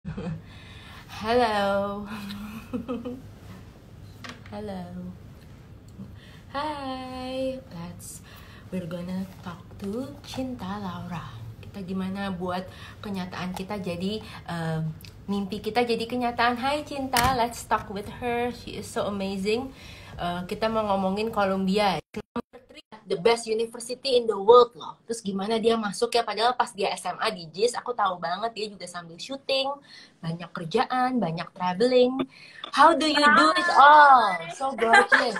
Hello. Hello. Hi. We're gonna talk to Cinta Laura. Kita gimana buat kenyataan kita jadi mimpi kita jadi kenyataan. Hai Cinta, let's talk with her. She is so amazing. Kita mau ngomongin Columbia, the best university in the world loh. Terus gimana dia masuk ya, padahal pas dia SMA di JIS aku tahu banget dia juga sambil syuting, banyak kerjaan, banyak traveling. How do you do it all? So gorgeous.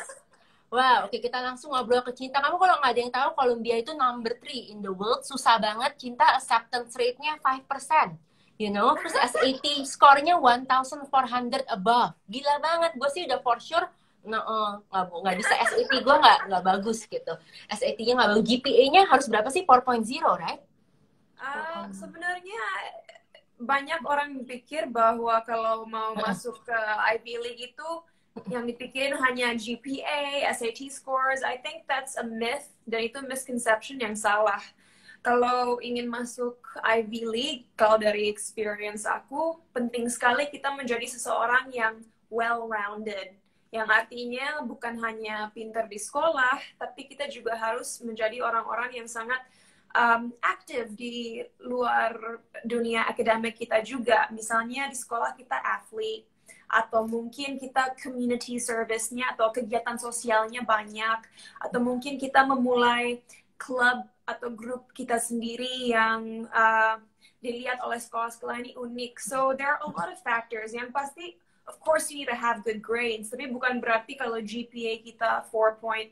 Wow, oke, kita langsung ngobrol ke Cinta. Kamu kalau nggak ada yang tahu, Columbia itu number 3 in the world. Susah banget, Cinta, acceptance rate-nya 5%. You know, terus SAT score-nya 1,400 above. Gila banget, gue sih udah for sure nggak bisa. SAT gue nggak bagus gitu. SAT-nya nggak bagus. GPA-nya harus berapa sih? 4.0, right? Sebenarnya banyak orang pikir bahwa kalau mau masuk ke Ivy League itu yang dipikirin hanya GPA, SAT scores. I think that's a myth dan itu misconception yang salah. Kalau ingin masuk Ivy League, kalau dari experience aku, penting sekali kita menjadi seseorang yang well-rounded. Yang artinya bukan hanya pintar di sekolah, tapi kita juga harus menjadi orang-orang yang sangat aktif di luar dunia akademik kita juga. Misalnya di sekolah kita athlete, atau mungkin kita community service-nya atau kegiatan sosialnya banyak, atau mungkin kita memulai klub atau grup kita sendiri yang dilihat oleh sekolah-sekolah ini unik. So there are a lot of factors. Yang pasti, of course you need to have good grades. Tapi bukan berarti kalau GPA kita 4.0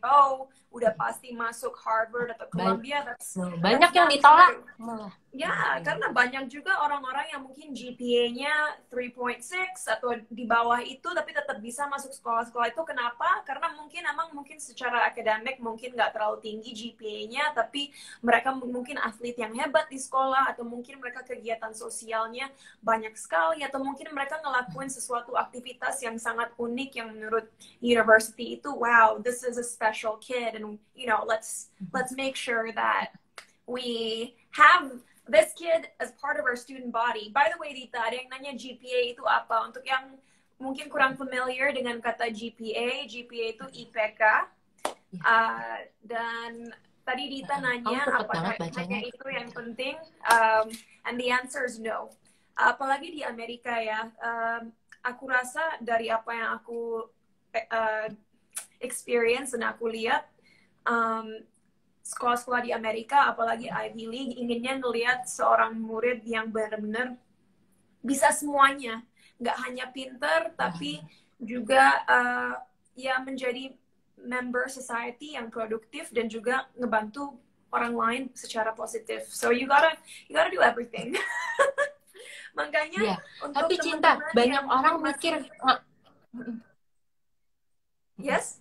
udah pasti masuk Harvard atau Columbia. Banyak yang ditolak malah. Ya, karena banyak juga orang-orang yang mungkin GPA-nya 3.6 atau di bawah itu, tapi tetap bisa masuk sekolah-sekolah itu. Kenapa? Karena mungkin secara akademik mungkin nggak terlalu tinggi GPA-nya, tapi mereka mungkin atlet yang hebat di sekolah, atau mungkin mereka kegiatan sosialnya banyak sekali, atau mungkin mereka ngelakuin sesuatu aktivitas yang sangat unik yang menurut university itu, wow, this is a special kid, and you know, let's make sure that we have this kid as part of our student body. By the way, Dita, ada yang nanya GPA itu apa? Untuk yang mungkin kurang familiar dengan kata GPA, GPA itu IPK. Dan tadi Dita nanya apakah hanya itu yang penting, and the answer is no. Apalagi di Amerika ya, aku rasa dari apa yang aku experience dan aku lihat, sekolah-sekolah di Amerika, apalagi Ivy League, inginnya ngelihat seorang murid yang benar-benar bisa semuanya. Nggak hanya pinter, tapi juga ya menjadi member society yang produktif dan juga ngebantu orang lain secara positif. So you gotta do everything. Makanya untuk tapi Cinta, banyak orang mikir yes.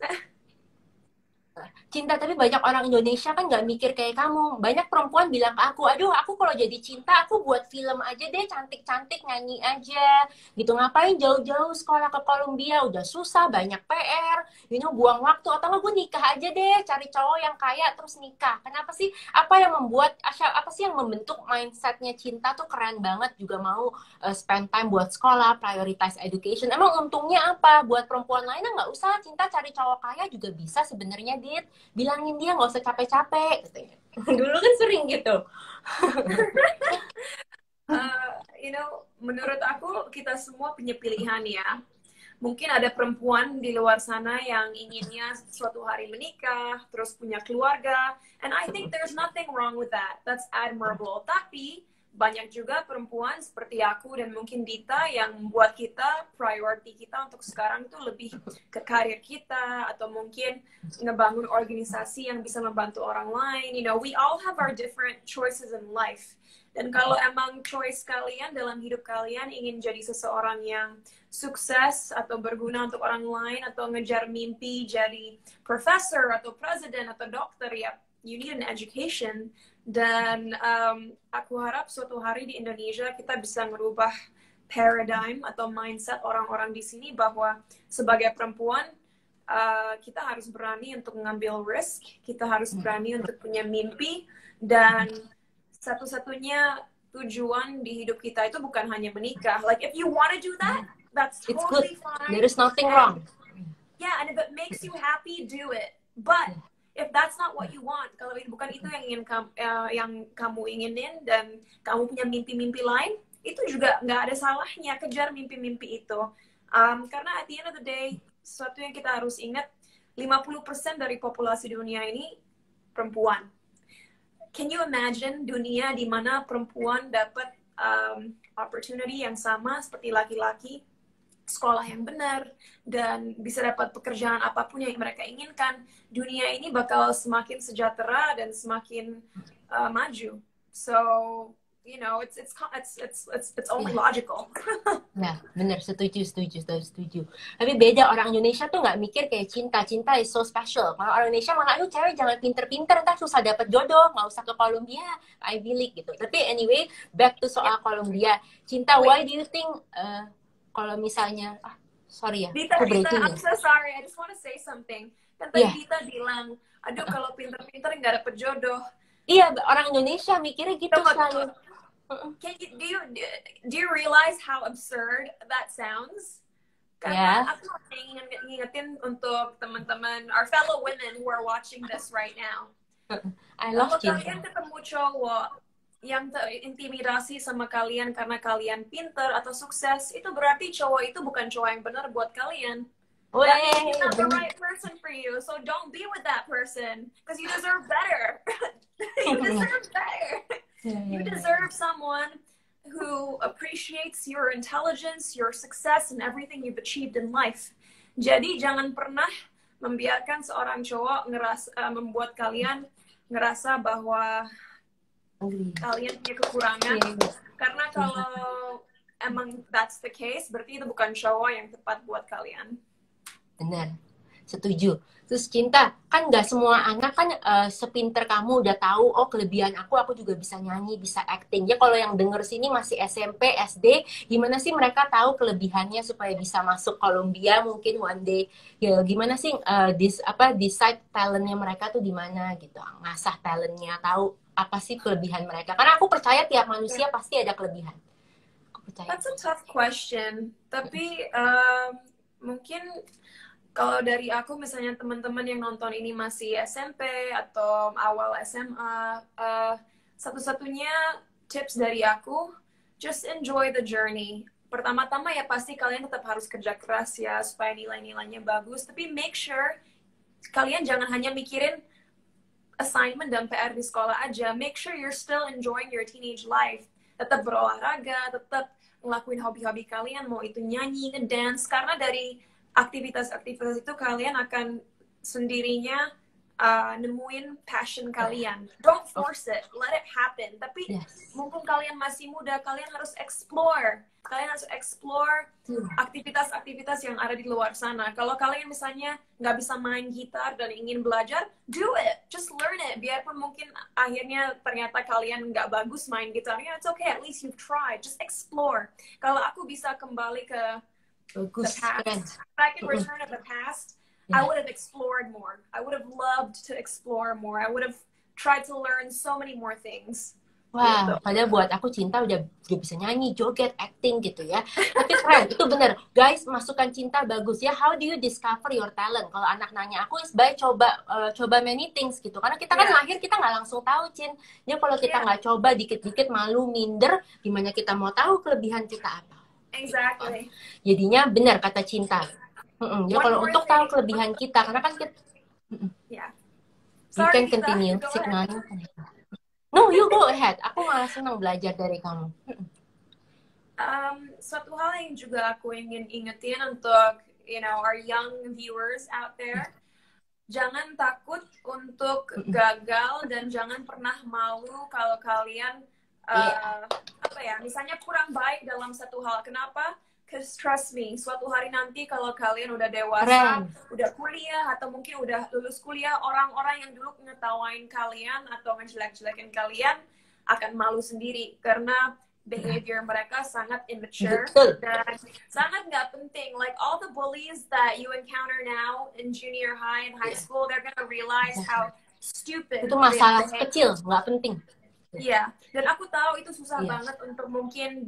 Cinta, tapi banyak orang Indonesia kan nggak mikir kayak kamu. Banyak perempuan bilang ke aku, aduh aku kalau jadi Cinta, aku buat film aja deh, cantik-cantik, nyanyi aja. Gitu, ngapain jauh-jauh sekolah ke Columbia, udah susah, banyak PR, buang waktu. Atau nggak, gue nikah aja deh, cari cowok yang kaya, terus nikah. Kenapa sih? Apa yang membentuk mindsetnya Cinta tuh keren banget, juga mau spend time buat sekolah, prioritize education. Emang untungnya apa? Buat perempuan lainnya nggak usah, Cinta cari cowok kaya juga bisa sebenarnya, Dit. Bilangin dia nggak usah capek-capek katanya. Dulu kan sering gitu. Menurut aku kita semua punya pilihan ya. Mungkin ada perempuan di luar sana yang inginnya suatu hari menikah, terus punya keluarga, and I think there's nothing wrong with that. That's admirable. Tapi banyak juga perempuan seperti aku dan mungkin Dita yang membuat kita, priority kita untuk sekarang tuh lebih ke karir kita, atau mungkin ngebangun organisasi yang bisa membantu orang lain. We all have our different choices in life. Dan kalau emang choice kalian dalam hidup kalian ingin jadi seseorang yang sukses atau berguna untuk orang lain, atau ngejar mimpi jadi profesor atau presiden atau dokter, ya you need an education. Dan aku harap suatu hari di Indonesia kita bisa merubah paradigm atau mindset orang-orang di sini bahwa sebagai perempuan kita harus berani untuk mengambil risk, kita harus berani untuk punya mimpi, dan satu-satunya tujuan di hidup kita itu bukan hanya menikah. Like if you want to do that, that's It's totally good. fine. There is nothing wrong. Yeah, and if it makes you happy, do it. But if that's not what you want, kalau bukan itu yang kamu inginin dan kamu punya mimpi-mimpi lain, itu juga nggak ada salahnya kejar mimpi-mimpi itu. Karena at the end of the day, sesuatu yang kita harus ingat, 50% dari populasi dunia ini perempuan. Can you imagine dunia di mana perempuan dapat opportunity yang sama seperti laki-laki, sekolah yang benar, dan bisa dapat pekerjaan apapun yang mereka inginkan? Dunia ini bakal semakin sejahtera dan semakin maju. So, you know, it's only logical. Ya, bener, setuju. Tapi beda, orang Indonesia tuh nggak mikir kayak cinta is so special. Kalau orang Indonesia malah, aduh cewek jangan pinter-pinter, ntar susah dapet jodoh, nggak usah ke Columbia, Ivy League gitu. Tapi anyway, back to soal Columbia. Cinta, why do you think, kalau misalnya, sorry ya, Dita, I'm so sorry, I just want to say something. Kan tadi Dita bilang, aduh kalau pinter-pinter nggak dapet jodoh. Iya, orang Indonesia mikirnya gitu selalu. Do you realize how absurd that sounds? Karena aku ngingetin untuk teman-teman, our fellow women who are watching this right now. I love cinta. Kalau kalian ketemu cowok yang terintimidasi sama kalian karena kalian pinter atau sukses, itu berarti cowok itu bukan cowok yang benar buat kalian. He's not the right person for you, so don't be with that person, because you deserve better. You deserve better. You deserve someone who appreciates your intelligence, your success, and everything you've achieved in life. Jadi jangan pernah membiarkan seorang cowok membuat kalian ngerasa bahwa kalian punya kekurangan. Karena kalau emang that's the case, berarti itu bukan cowok yang tepat buat kalian. Benar, setuju. Terus cinta, kan nggak semua anak kan sepinter kamu udah tahu, oh kelebihan aku juga bisa nyanyi, bisa acting. Ya kalau yang denger sini masih SMP, SD, gimana sih mereka tahu kelebihannya supaya bisa masuk Columbia mungkin one day? Ya gimana sih decide talentnya mereka tuh di mana gitu, ngasah talentnya, tahu apa sih kelebihan mereka? Karena aku percaya tiap manusia pasti ada kelebihan. Aku percaya. That's a tough question. Tapi mungkin kalau dari aku, misalnya teman-teman yang nonton ini masih SMP atau awal SMA, satu-satunya tips dari aku, just enjoy the journey. Pertama-tama ya pasti kalian tetap harus kerja keras ya, supaya nilai-nilainya bagus. Tapi make sure kalian jangan hanya mikirin assignment dan PR di sekolah aja. Make sure you're still enjoying your teenage life. Tetap berolahraga, tetap ngelakuin hobi-hobi kalian, mau itu nyanyi, ngedance, karena dari aktivitas-aktivitas itu kalian akan sendirinya nemuin passion kalian. Don't force it, let it happen. Tapi mumpung kalian masih muda, kalian harus explore. Kalian harus explore aktivitas-aktivitas yang ada di luar sana. Kalau kalian misalnya nggak bisa main gitar dan ingin belajar, do it. Just learn it. Biarpun mungkin akhirnya ternyata kalian nggak bagus main gitarnya, it's okay. At least you've tried. Just explore. Kalau aku bisa kembali ke the past, if I could return to the past, I would have explored more. I would have loved to explore more. I would have tried to learn so many more things. Wah, padahal buat aku cinta udah bisa nyanyi, joget, acting gitu ya. Tapi keren, itu bener. Guys, masukan cinta bagus ya. How do you discover your talent? Kalau anak nanya aku, baik coba many things gitu. Karena kita kan lahir, kita nggak langsung tahu, Cin. Ya kalau kita nggak coba, dikit-dikit malu, minder, gimana kita mau tahu kelebihan kita apa? Exactly. Jadinya benar kata cinta. Ya kalau untuk tahu kelebihan kita, karena kan kita... You can continue, signalnya. No, you go ahead. Aku malah senang belajar dari kamu. Suatu hal yang juga aku ingin ingetin untuk, our young viewers out there, jangan takut untuk gagal dan jangan pernah malu kalau kalian, misalnya kurang baik dalam satu hal. Kenapa? Because trust me, suatu hari nanti kalau kalian udah dewasa, udah kuliah, atau mungkin udah lulus kuliah, orang-orang yang dulu ngetawain kalian atau ngejelek-jelekin kalian akan malu sendiri. Karena behavior mereka sangat immature dan sangat nggak penting. Like all the bullies that you encounter now in junior high and high school, they're gonna realize how stupid. Itu masalah kecil, nggak penting. Iya, dan aku tahu itu susah Iya. banget untuk mungkin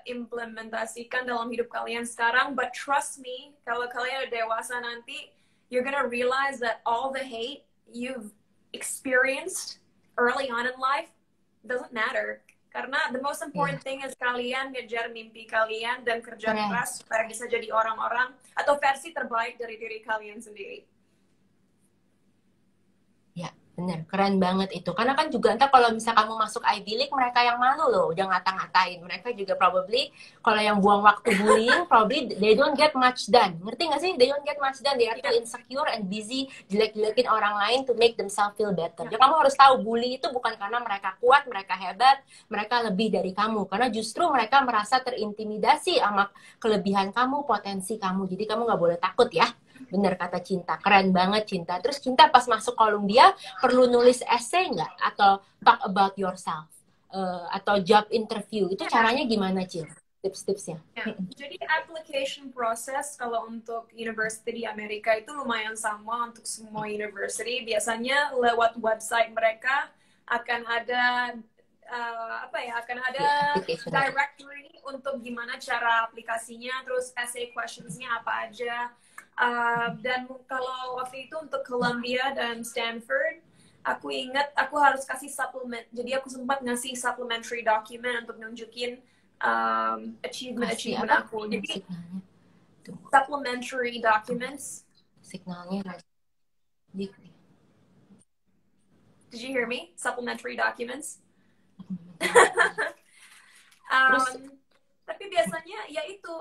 implementasikan dalam hidup kalian sekarang, but trust me, kalau kalian udah dewasa nanti, you're gonna realize that all the hate you've experienced early on in life doesn't matter. Karena the most important thing is kalian ngejar mimpi kalian dan kerja keras supaya bisa jadi orang-orang atau versi terbaik dari diri kalian sendiri. Ya, bener. Keren banget itu. Karena kan juga ntar kalau misal kamu masuk Ivy League, mereka yang malu loh, udah ngata-ngatain. Mereka juga probably, kalau yang buang waktu bullying, probably they don't get much done. Ngerti nggak sih? They don't get much done. They are too insecure and busy jelek-jelekin orang lain to make themselves feel better. Jadi kamu harus tahu, bully itu bukan karena mereka kuat, mereka hebat, mereka lebih dari kamu. Karena justru mereka merasa terintimidasi sama kelebihan kamu, potensi kamu. Jadi kamu nggak boleh takut ya. Bener kata Cinta, keren banget Cinta. Terus Cinta pas masuk Columbia perlu nulis essay nggak? Atau talk about yourself? Atau job interview, itu caranya gimana Cinta? Tips-tipsnya? Ya. Jadi application process kalau untuk university di Amerika itu lumayan sama untuk semua university. Biasanya lewat website mereka akan ada directory untuk gimana cara aplikasinya, terus essay questionsnya apa aja. Dan kalau waktu itu untuk Columbia dan Stanford, aku ingat aku harus kasih supplement. Jadi aku sempat ngasih supplementary document untuk nunjukin achievement aku. Jadi supplementary documents. Signalnya. Did you hear me? Supplementary documents. Tapi biasanya yaitu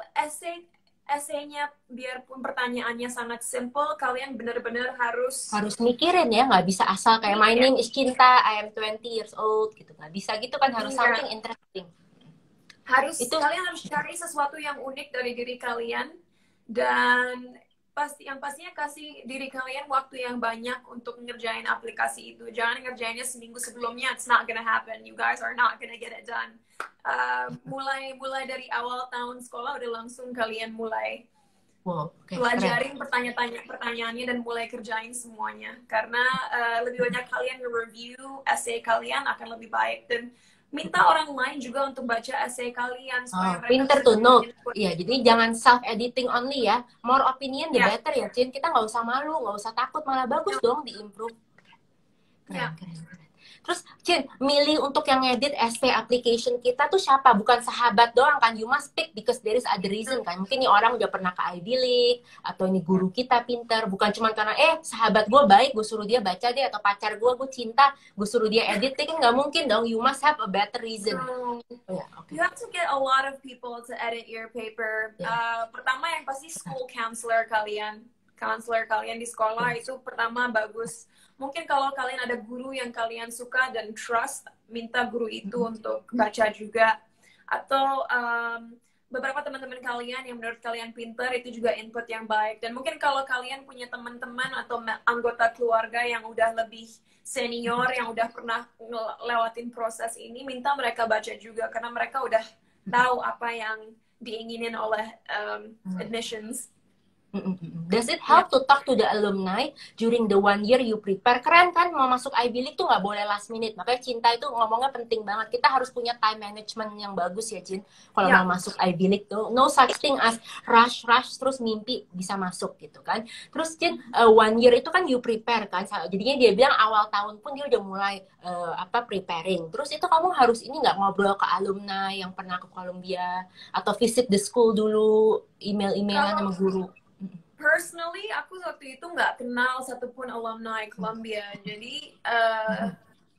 essay-nya, biarpun pertanyaannya sangat simple, kalian benar-benar harus mikirin ya, nggak bisa asal kayak my name is Cinta, I am 20 years old gitu, nggak bisa gitu kan, harus something interesting. Kalian harus cari sesuatu yang unik dari diri kalian, dan pastinya kasih diri kalian waktu yang banyak untuk ngerjain aplikasi itu. Jangan ngerjainnya seminggu sebelumnya, it's not gonna happen. You guys are not gonna get it done. Mulai dari awal tahun sekolah udah langsung kalian mulai pelajarin pertanyaannya dan mulai kerjain semuanya. Karena lebih banyak kalian nge-review essay kalian akan lebih baik, dan minta orang lain juga untuk baca essay kalian supaya mereka pinter tuh, iya, jadi jangan self editing only ya, more opinion the better ya Cin. Kita nggak usah malu, nggak usah takut, malah bagus dong di improve. Keren. Terus Cin, milih untuk yang ngedit essay application kita tuh siapa? Bukan sahabat doang kan, you must pick because there is other reason kan. Mungkin nih orang udah pernah ke Ivy League, atau ini guru kita pinter. Bukan cuma karena sahabat gue baik, gue suruh dia baca deh, atau pacar gue cinta, gue suruh dia edit. Kan nggak mungkin dong, you must have a better reason. You have to get a lot of people to edit your paper. Pertama yang pasti school counselor kalian di sekolah itu pertama bagus. Mungkin kalau kalian ada guru yang kalian suka dan trust, minta guru itu untuk baca juga. Atau beberapa teman-teman kalian yang menurut kalian pinter, itu juga input yang baik. Dan mungkin kalau kalian punya teman-teman atau anggota keluarga yang udah lebih senior, yang udah pernah lewatin proses ini, minta mereka baca juga. Karena mereka udah tahu apa yang diinginin oleh admissions. Does it help to talk to the alumni during the 1 year you prepare? Keren kan, mau masuk Ivy League tuh nggak boleh last minute. Makanya Cinta itu ngomongnya penting banget. Kita harus punya time management yang bagus ya Cin. Kalau mau masuk Ivy League tuh, no such thing as rush terus mimpi bisa masuk gitu kan. Terus Cin, 1 year itu kan you prepare kan. Jadinya dia bilang awal tahun pun dia udah mulai preparing. Terus itu kamu harus ini nggak ngobrol ke alumni yang pernah ke Columbia, atau visit the school dulu, email-emailan sama guru? Personally, aku waktu itu nggak kenal satupun alumni Columbia, jadi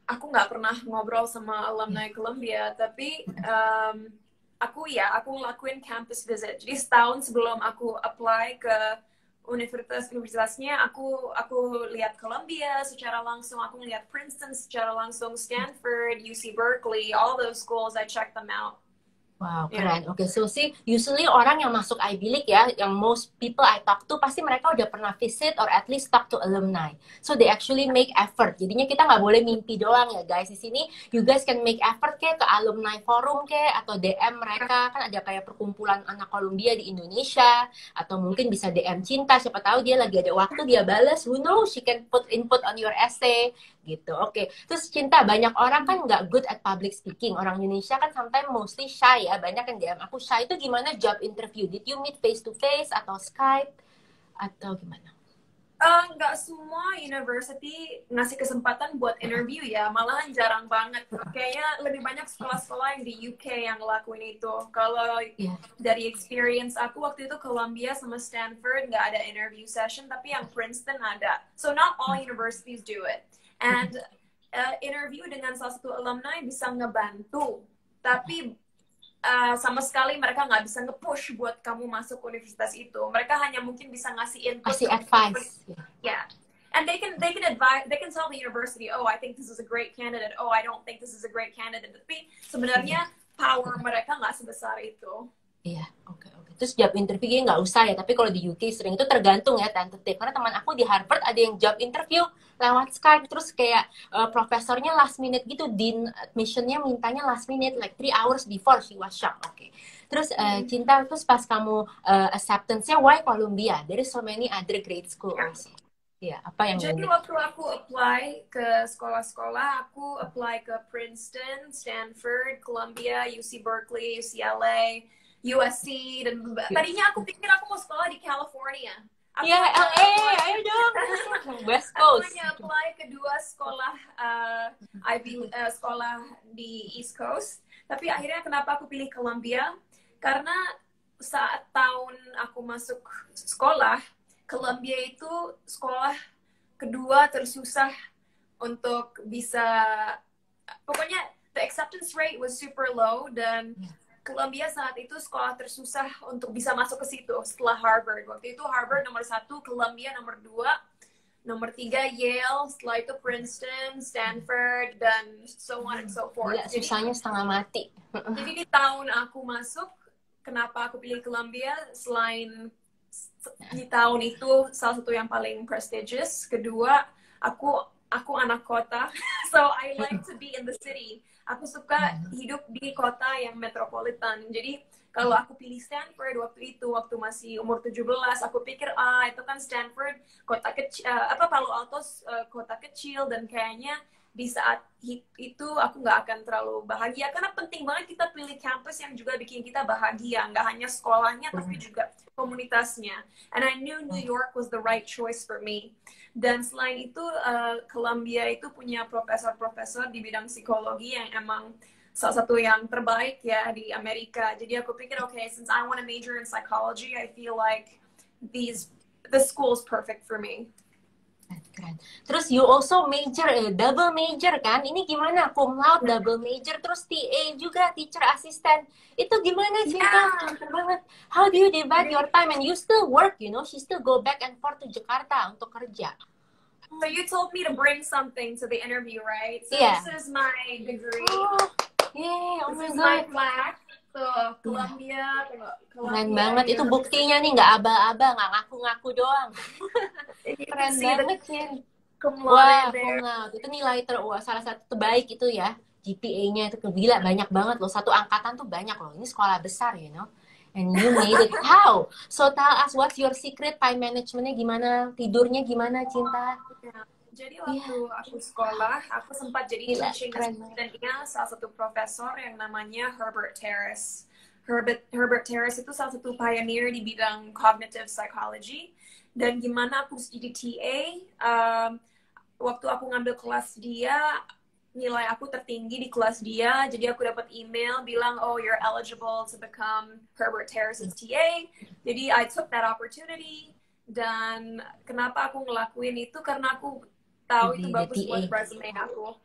aku nggak pernah ngobrol sama alumni Columbia. Tapi aku ngelakuin campus visit. Jadi setahun sebelum aku apply ke universitasnya, aku lihat Columbia secara langsung, aku lihat Princeton secara langsung, Stanford, UC Berkeley, all those schools I checked them out. Wow, Yeah. keren. Oke, so see, usually orang yang masuk Ivy League ya, yang most people I talk to, pasti mereka udah pernah visit or at least talk to alumni. So they actually make effort. Jadinya kita nggak boleh mimpi doang ya guys. Di sini, you guys can make effort kayak ke alumni forum kayak, atau DM mereka. Kan ada kayak perkumpulan anak Columbia di Indonesia. Atau mungkin bisa DM Cinta, siapa tahu dia lagi ada waktu, dia balas. Who knows, she can put input on your essay. Gitu, oke. Terus Cinta, banyak orang kan nggak good at public speaking. Orang Indonesia kan sometimes mostly shy ya. Banyak yang DM aku, shy itu gimana job interview? Did you meet face to face atau Skype? Atau gimana? Nggak semua university ngasih kesempatan buat interview ya, malahan jarang banget. Kayaknya lebih banyak sekolah-sekolah yang di UK yang ngelakuin itu. Kalau dari experience aku waktu itu Columbia sama Stanford nggak ada interview session, tapi yang Princeton ada. So not all universities do it. And interview dengan salah satu alumni bisa ngebantu, tapi sama sekali mereka nggak bisa nge-push buat kamu masuk universitas itu. Mereka hanya mungkin bisa ngasih input, kasih advice. Yeah. And they can advise, they can tell the university, oh, I think this is a great candidate. Oh, I don't think this is a great candidate. Tapi sebenarnya power mereka nggak sebesar itu. Iya, oke. Terus job interview nggak usah ya, tapi kalau di UK sering itu tergantung ya, tentatif. Karena teman aku di Harvard ada yang job interview lewat Skype, terus kayak profesornya last minute gitu, dean admissionnya mintanya last minute, like 3 hours before, she was shocked. Oke. Terus Cinta, terus pas kamu acceptance-nya, why Columbia? There is so many other great school also. Iya, apa yang Jadi waktu aku apply ke sekolah-sekolah, aku apply ke Princeton, Stanford, Columbia, UC Berkeley, UCLA, USC, dan tadinya aku pikir aku mau sekolah di California. Iya, LA, ayo dong. West Coast. Aku hanya apply ke 2 sekolah sekolah di East Coast. Tapi akhirnya kenapa aku pilih Columbia? Karena saat tahun aku masuk sekolah, Columbia itu sekolah kedua tersusah untuk bisa, pokoknya the acceptance rate was super low, dan Columbia saat itu sekolah tersusah untuk bisa masuk ke situ setelah Harvard. Waktu itu Harvard nomor 1, Columbia nomor 2, nomor 3 Yale, setelah itu Princeton, Stanford, dan so on and so forth. Gila, susahnya setengah mati. Jadi di tahun aku masuk, kenapa aku pilih Columbia? Selain di tahun itu salah satu yang paling prestigious, kedua aku anak kota, so I like to be in the city. Aku suka hidup di kota yang metropolitan. Jadi kalau aku pilih Stanford waktu itu, waktu masih umur 17, aku pikir itu kan Stanford kota kecil, Palo Alto kota kecil, dan kayaknya di saat itu aku nggak akan terlalu bahagia, karena penting banget kita pilih kampus yang juga bikin kita bahagia, nggak hanya sekolahnya tapi juga komunitasnya. And I knew New York was the right choice for me. Dan selain itu Columbia itu punya profesor-profesor di bidang psikologi yang emang salah satu yang terbaik ya di Amerika. Jadi aku pikir, okay, since I want to major in psychology, I feel like the school is perfect for me. Keren. Terus you also major, double major kan? Ini gimana? Cum laude, double major, terus TA juga, teacher assistant. Itu gimana Cinta? Keren banget. How do you divide your time? And you still work, you know? She still go back and forth to Jakarta untuk kerja. So you told me to bring something to the interview, right? So this is my degree. Oh my God. This is my plaque. So Columbia. Keren banget. Itu buktinya nih, nggak aba-aba, nggak ngaku-ngaku doang. Keren banget, Cin. Wah, cum laude. Itu nilai salah satu terbaik itu ya. GPA-nya itu gila, banyak banget loh. Satu angkatan tuh banyak loh. Ini sekolah besar, you know. And you made it. How? So tell us, what's your secret? Time management-nya gimana? Tidurnya gimana, Cinta? Jadi waktu aku sekolah, aku sempat jadi teaching assistant-nya salah satu profesor yang namanya Herbert Terrace. Herbert Terrace itu salah satu pioneer di bidang cognitive psychology. Dan gimana aku jadi TA, waktu aku ngambil kelas dia, nilai aku tertinggi di kelas dia, jadi aku dapat email bilang, oh, you're eligible to become Herbert Terrace's TA. Jadi I took that opportunity, dan kenapa aku ngelakuin itu, karena aku tahu itu bagus buat resume aku.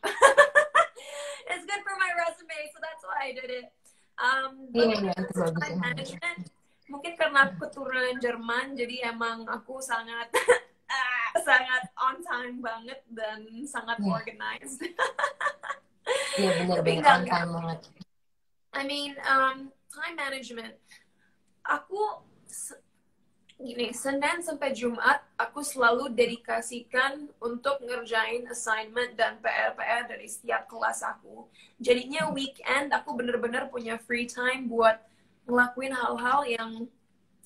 It's good for my resume, so that's why I did it. Itu bagus. Management, mungkin karena aku keturunan Jerman, jadi emang aku sangat sangat on time banget dan sangat organized. Iya benar-benar on time banget. I mean, time management. Aku gini, Senin sampai Jumat aku selalu dedikasikan untuk ngerjain assignment dan PR-PR dari setiap kelas aku. Jadinya weekend aku bener-bener punya free time buat ngelakuin hal-hal yang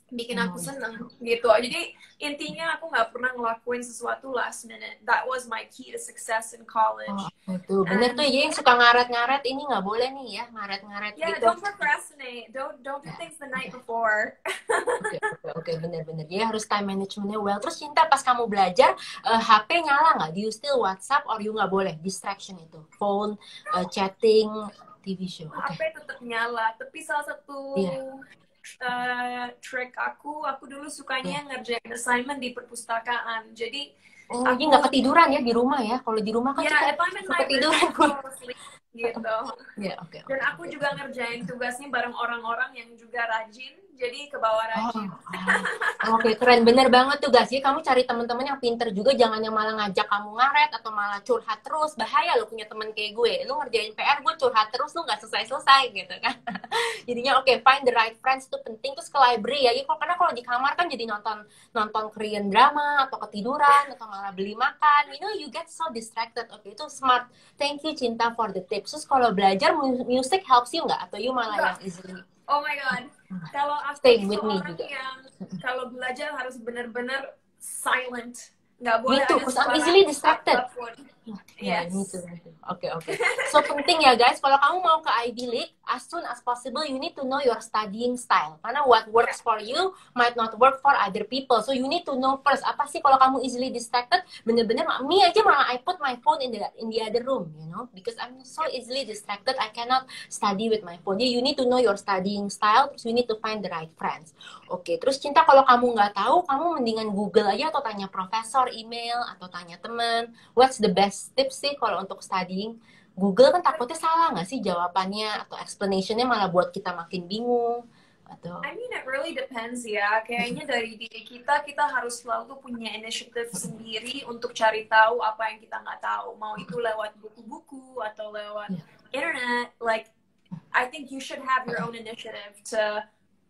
bikin aku seneng gitu. Jadi intinya aku nggak pernah ngelakuin sesuatu last minute. That was my key to success in college. Betul, bener tuh. Jadi yang suka ngaret-ngaret ini nggak boleh nih ya, ngaret-ngaret Yeah, gitu. don't procrastinate. Don't do things the night before. Oke, bener-bener. Jadi harus time managementnya well. Terus Cinta, pas kamu belajar, HP nyala nggak? Do you still WhatsApp or you nggak boleh? Distraction itu, phone, chatting, TV show. HP tetap nyala. Tapi salah satu trick aku dulu sukanya ngerjain assignment di perpustakaan. Jadi jadi nggak ketiduran ya di rumah ya? Kalau di rumah kan suka ketiduran. Gitu. Dan aku juga ngerjain tugasnya bareng orang-orang yang juga rajin, jadi ke bawah rajin. Oke, keren, bener banget tuh guys. Jadi kamu cari teman-teman yang pinter juga, jangan yang malah ngajak kamu ngaret atau malah curhat terus. Bahaya lo punya temen kayak gue. Lu ngerjain PR, gue curhat terus, lu nggak selesai-selesai gitu kan. Jadinya find the right friends itu penting. Terus ke library ya. Karena kalau di kamar kan jadi nonton Korean drama atau ketiduran atau malah beli makan. You know, you get so distracted. Oke, itu smart. Thank you Cinta for the tips. Terus kalau belajar music helps you nggak? Atau you malah yang easily? Oh my god. Kalau aku stay with me juga. Yang kalau belajar harus benar-benar silent. Nggak boleh ada suara. I'm easily distracted. Yes. Oke. So penting ya guys, kalau kamu mau ke Ivy League, as soon as possible you need to know your studying style. Karena what works for you might not work for other people. So you need to know first, apa sih kalau kamu easily distracted, bener-bener me aja malah I put my phone in the other room, you know, because I'm so easily distracted, I cannot study with my phone. Jadi you need to know your studying style, terus you need to find the right friends. Oke, terus Cinta, kalau kamu nggak tahu, kamu mendingan Google aja atau tanya profesor, email, atau tanya teman. What's the best tips sih kalau untuk studying? Google kan takutnya salah nggak sih jawabannya, atau explanationnya malah buat kita makin bingung. Atau... I mean, it really depends ya. Kayaknya dari diri kita harus selalu punya inisiatif sendiri untuk cari tahu apa yang kita nggak tahu. Mau itu lewat buku-buku atau lewat internet. Like, I think you should have your own initiative to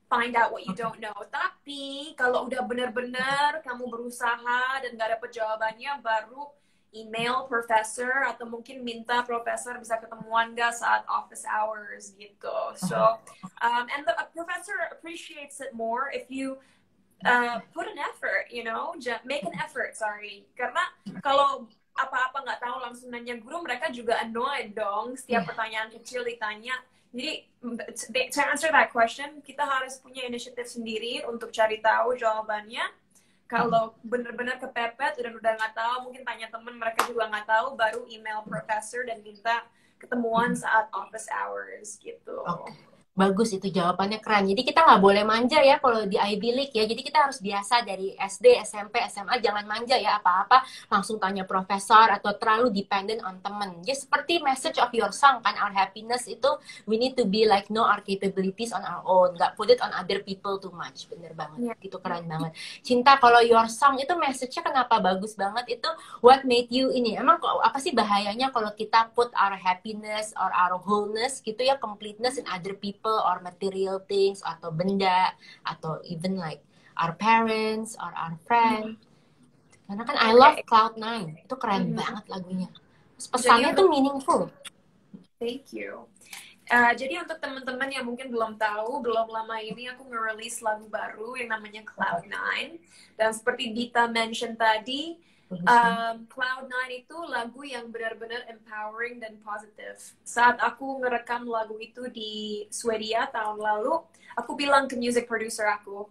find out what you don't know. Tapi kalau udah benar-benar kamu berusaha dan nggak dapet jawabannya, baru email professor atau mungkin minta profesor bisa ketemuan gak saat office hours gitu. So, and the professor appreciates it more if you put an effort, you know, make an effort, sorry. Karena kalau apa-apa nggak tahu langsung nanya guru, mereka juga annoyed dong. Setiap pertanyaan kecil ditanya. Jadi, to answer that question, kita harus punya inisiatif sendiri untuk cari tahu jawabannya. Kalau benar-benar kepepet dan udah nggak tahu, mungkin tanya temen, mereka juga nggak tahu, baru email profesor dan minta ketemuan saat office hours gitu. Bagus, itu jawabannya keren. Jadi kita nggak boleh manja ya kalau di Ivy League ya. Jadi kita harus biasa dari SD, SMP, SMA, jangan manja ya apa-apa langsung tanya profesor atau terlalu dependent on temen. Ya seperti message of your song kan, our happiness itu we need to be like know our capabilities on our own. Nggak put it on other people too much. Bener banget. Itu keren banget. Cinta, kalau your song itu message-nya kenapa bagus banget? Itu what made you ini. Emang apa sih bahayanya kalau kita put our happiness or our wholeness gitu ya, completeness in other people or material things atau benda atau even like our parents or our friend. Karena kan I love Cloud9 itu keren banget lagunya. Pesannya tuh meaningful. Thank you. Jadi untuk teman-teman yang mungkin belum tahu, belum lama ini aku nge-release lagu baru yang namanya Cloud9. Dan seperti Dita mention tadi, Cloud9 itu lagu yang benar-benar empowering dan positif. Saat aku ngerekam lagu itu di Swedia tahun lalu, aku bilang ke music producer aku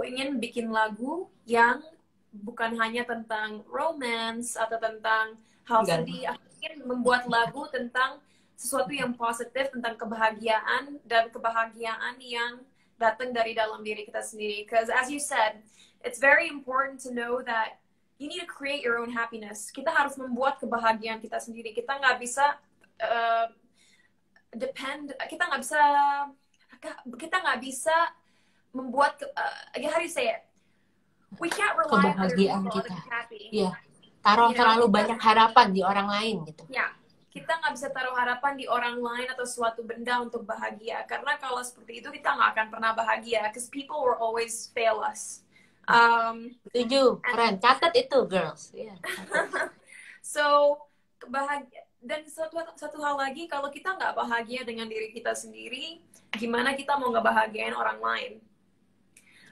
ingin bikin lagu yang bukan hanya tentang romance atau tentang hal sedih. Aku ingin membuat lagu tentang sesuatu yang positif, tentang kebahagiaan dan kebahagiaan yang datang dari dalam diri kita sendiri. Because as you said, it's very important to know that you need to create your own happiness. Kita harus membuat kebahagiaan kita sendiri. Kita nggak bisa kita nggak bisa membuat how do you say it? We can't rely on other people to be happy. Iya. Taruh terlalu banyak harapan di orang lain gitu. Ya. kita nggak bisa taruh harapan di orang lain atau suatu benda untuk bahagia. Karena kalau seperti itu kita nggak akan pernah bahagia. Because people will always fail us. Setuju, keren. Catat itu, girls. Yeah. So, bahagia. Dan satu hal lagi, kalau kita nggak bahagia dengan diri kita sendiri, gimana kita mau ngebahagiain orang lain?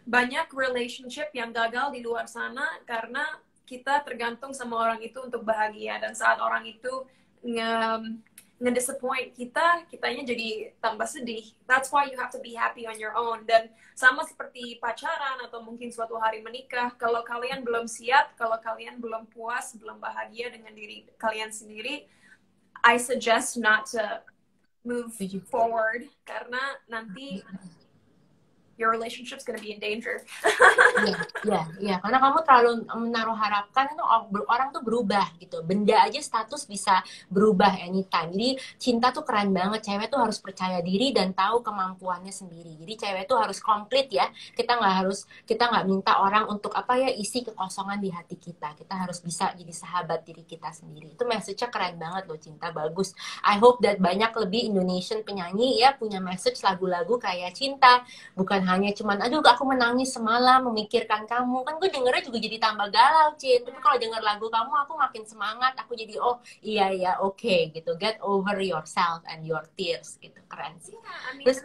Banyak relationship yang gagal di luar sana karena kita tergantung sama orang itu untuk bahagia. Dan saat orang itu nge-disappoint kita, kitanya jadi tambah sedih. That's why you have to be happy on your own. Dan sama seperti pacaran atau mungkin suatu hari menikah, kalau kalian belum siap, kalau kalian belum puas, belum bahagia dengan diri kalian sendiri, I suggest not to move forward karena nanti your relationship's gonna be in danger. Iya. Karena kamu terlalu menaruh harapan itu orang tuh berubah gitu. Benda aja status bisa berubah anytime. Jadi cinta tuh keren banget. Cewek tuh harus percaya diri dan tahu kemampuannya sendiri. Jadi cewek tuh harus komplit ya. Kita nggak minta orang untuk isi kekosongan di hati kita. Kita harus bisa jadi sahabat diri kita sendiri. Itu message-nya keren banget loh, cinta bagus. I hope that banyak lebih Indonesian penyanyi ya punya message lagu-lagu kayak cinta. Bukan hanya cuman aduh aku menangis semalam memikirkan kamu, kan gue dengernya juga jadi tambah galau, Cin. Tapi kalau denger lagu kamu aku makin semangat, aku jadi iya oke, gitu, get over yourself and your tears gitu. Keren sih. Yeah, I mean, terus,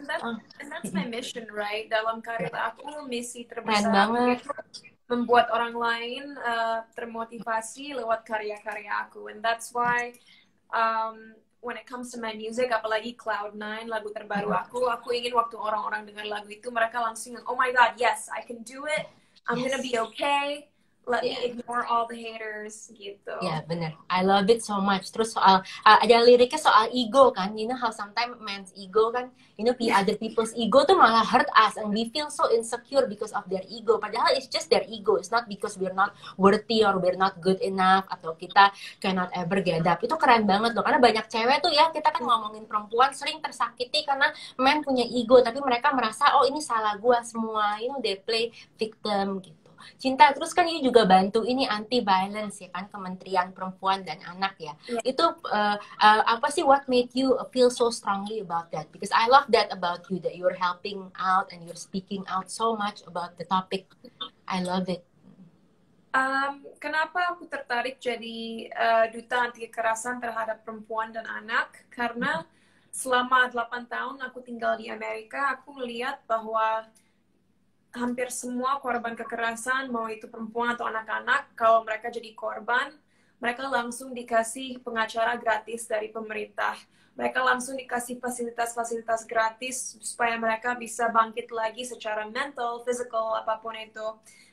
and that's my mission, right? Dalam karir aku, misi terbesar aku membuat orang lain termotivasi lewat karya-karya aku, and that's why when it comes to my music, apalagi Cloud9, lagu terbaru aku ingin waktu orang-orang dengar lagu itu, mereka langsung, oh my god, yes, I can do it, I'm gonna be okay, let me ignore all the haters, gitu. Ya, bener. I love it so much. Terus soal, ada liriknya soal ego kan, you know how sometimes man's ego kan, you know, other people's ego tuh malah hurt us, and we feel so insecure because of their ego. Padahal it's just their ego, it's not because we're not worthy or we're not good enough, atau kita cannot ever get up. Itu keren banget loh, karena banyak cewek tuh ya, kita kan ngomongin perempuan sering tersakiti karena men punya ego, tapi mereka merasa, oh ini salah gua semua, you know, they play victim gitu. Cinta, terus kan you juga bantu ini anti violence ya kan, Kementerian Perempuan dan Anak ya. Itu apa sih what made you feel so strongly about that? Because I love that about you, that you're helping out and you're speaking out so much about the topic. I love it. Kenapa aku tertarik jadi duta anti kekerasan terhadap perempuan dan anak? Karena selama 8 tahun aku tinggal di Amerika, aku melihat bahwa hampir semua korban kekerasan, mau itu perempuan atau anak-anak, kalau mereka jadi korban, mereka langsung dikasih pengacara gratis dari pemerintah. Mereka langsung dikasih fasilitas-fasilitas gratis supaya mereka bisa bangkit lagi secara mental, physical, apapun itu.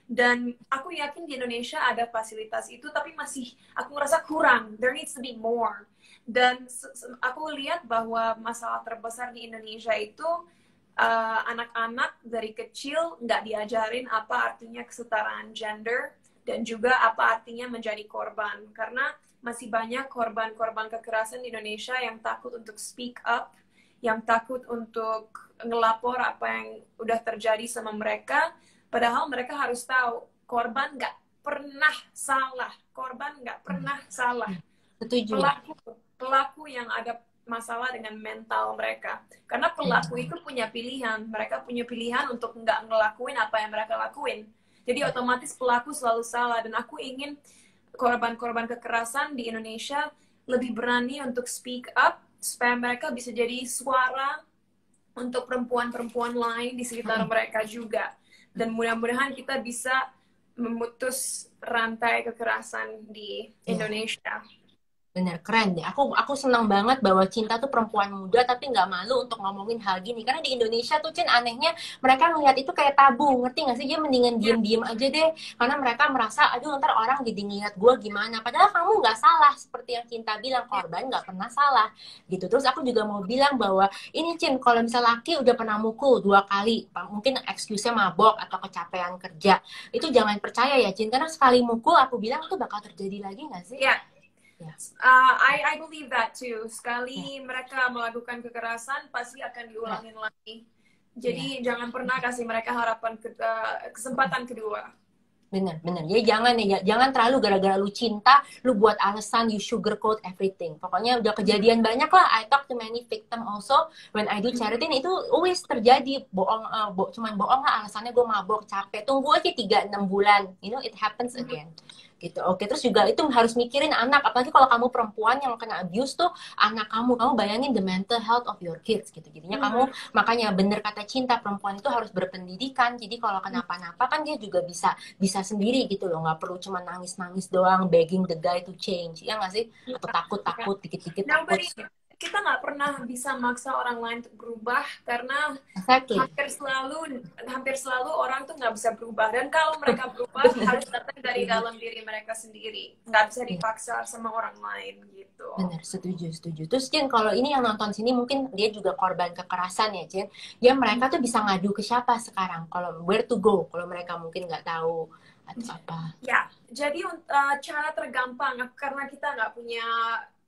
Dan aku yakin di Indonesia ada fasilitas itu, tapi masih aku ngerasa kurang. There needs to be more. Dan aku lihat bahwa masalah terbesar di Indonesia itu anak-anak dari kecil nggak diajarin apa artinya kesetaraan gender dan juga apa artinya menjadi korban, karena masih banyak korban-korban kekerasan di Indonesia yang takut untuk speak up, yang takut untuk ngelapor apa yang udah terjadi sama mereka, padahal mereka harus tahu korban nggak pernah salah, korban nggak pernah salah. Setuju. Pelaku yang ada masalah dengan mental mereka. Karena pelaku itu punya pilihan. Mereka punya pilihan untuk nggak ngelakuin apa yang mereka lakuin. Jadi otomatis pelaku selalu salah. Dan aku ingin korban-korban kekerasan di Indonesia lebih berani untuk speak up, supaya mereka bisa jadi suara untuk perempuan-perempuan lain di sekitar mereka juga. Dan mudah-mudahan kita bisa memutus rantai kekerasan di Indonesia. Bener, keren deh. Aku senang banget bahwa Cinta tuh perempuan muda tapi nggak malu untuk ngomongin hal gini. Karena di Indonesia tuh, Cin, anehnya mereka ngeliat itu kayak tabu. Ngerti nggak sih? Dia mendingan diem-diem aja deh. Karena mereka merasa, aduh ntar orang jadi ngeliat gue gimana. Padahal kamu nggak salah. Seperti yang Cinta bilang, korban nggak pernah salah. Gitu. Terus aku juga mau bilang bahwa, ini Cin, kalau misal laki udah pernah mukul 2 kali. Mungkin excuse-nya mabok atau kecapean kerja. Itu jangan percaya ya, Cin. Karena sekali mukul, aku bilang itu bakal terjadi lagi nggak sih? Yeah. I believe that too. Sekali mereka melakukan kekerasan, pasti akan diulangin lagi. Jadi jangan pernah kasih mereka harapan kesempatan kedua. Bener. Ya jangan terlalu gara-gara lu cinta, lu buat alasan you sugarcoat everything. Pokoknya udah kejadian banyak lah. I talk to many victim also when I do charity, itu always terjadi cuman bohong lah alasannya gue mabok, capek. Tunggu aja 3-6 bulan, it happens again. Gitu. Oke, terus juga itu harus mikirin anak, apalagi kalau kamu perempuan yang kena abuse tuh anak kamu bayangin the mental health of your kids gitu. Jadinya kamu makanya bener kata Cinta, perempuan itu harus berpendidikan. Jadi kalau kenapa-napa kan dia juga bisa sendiri gitu loh, nggak perlu cuma nangis-nangis doang begging the guy to change, ya nggak sih? Atau takut dikit-dikit takut. Kita nggak pernah bisa maksa orang lain untuk berubah karena exactly. hampir selalu orang tuh nggak bisa berubah, dan kalau mereka berubah harus datang dari dalam diri mereka sendiri, nggak bisa dipaksa sama orang lain gitu. Bener, setuju. Terus Jen, kalau ini yang nonton sini mungkin dia juga korban kekerasan ya Jen, ya mereka tuh bisa ngadu ke siapa sekarang? Kalau where to go kalau mereka mungkin nggak tahu atau apa? Ya, jadi cara tergampang karena kita nggak punya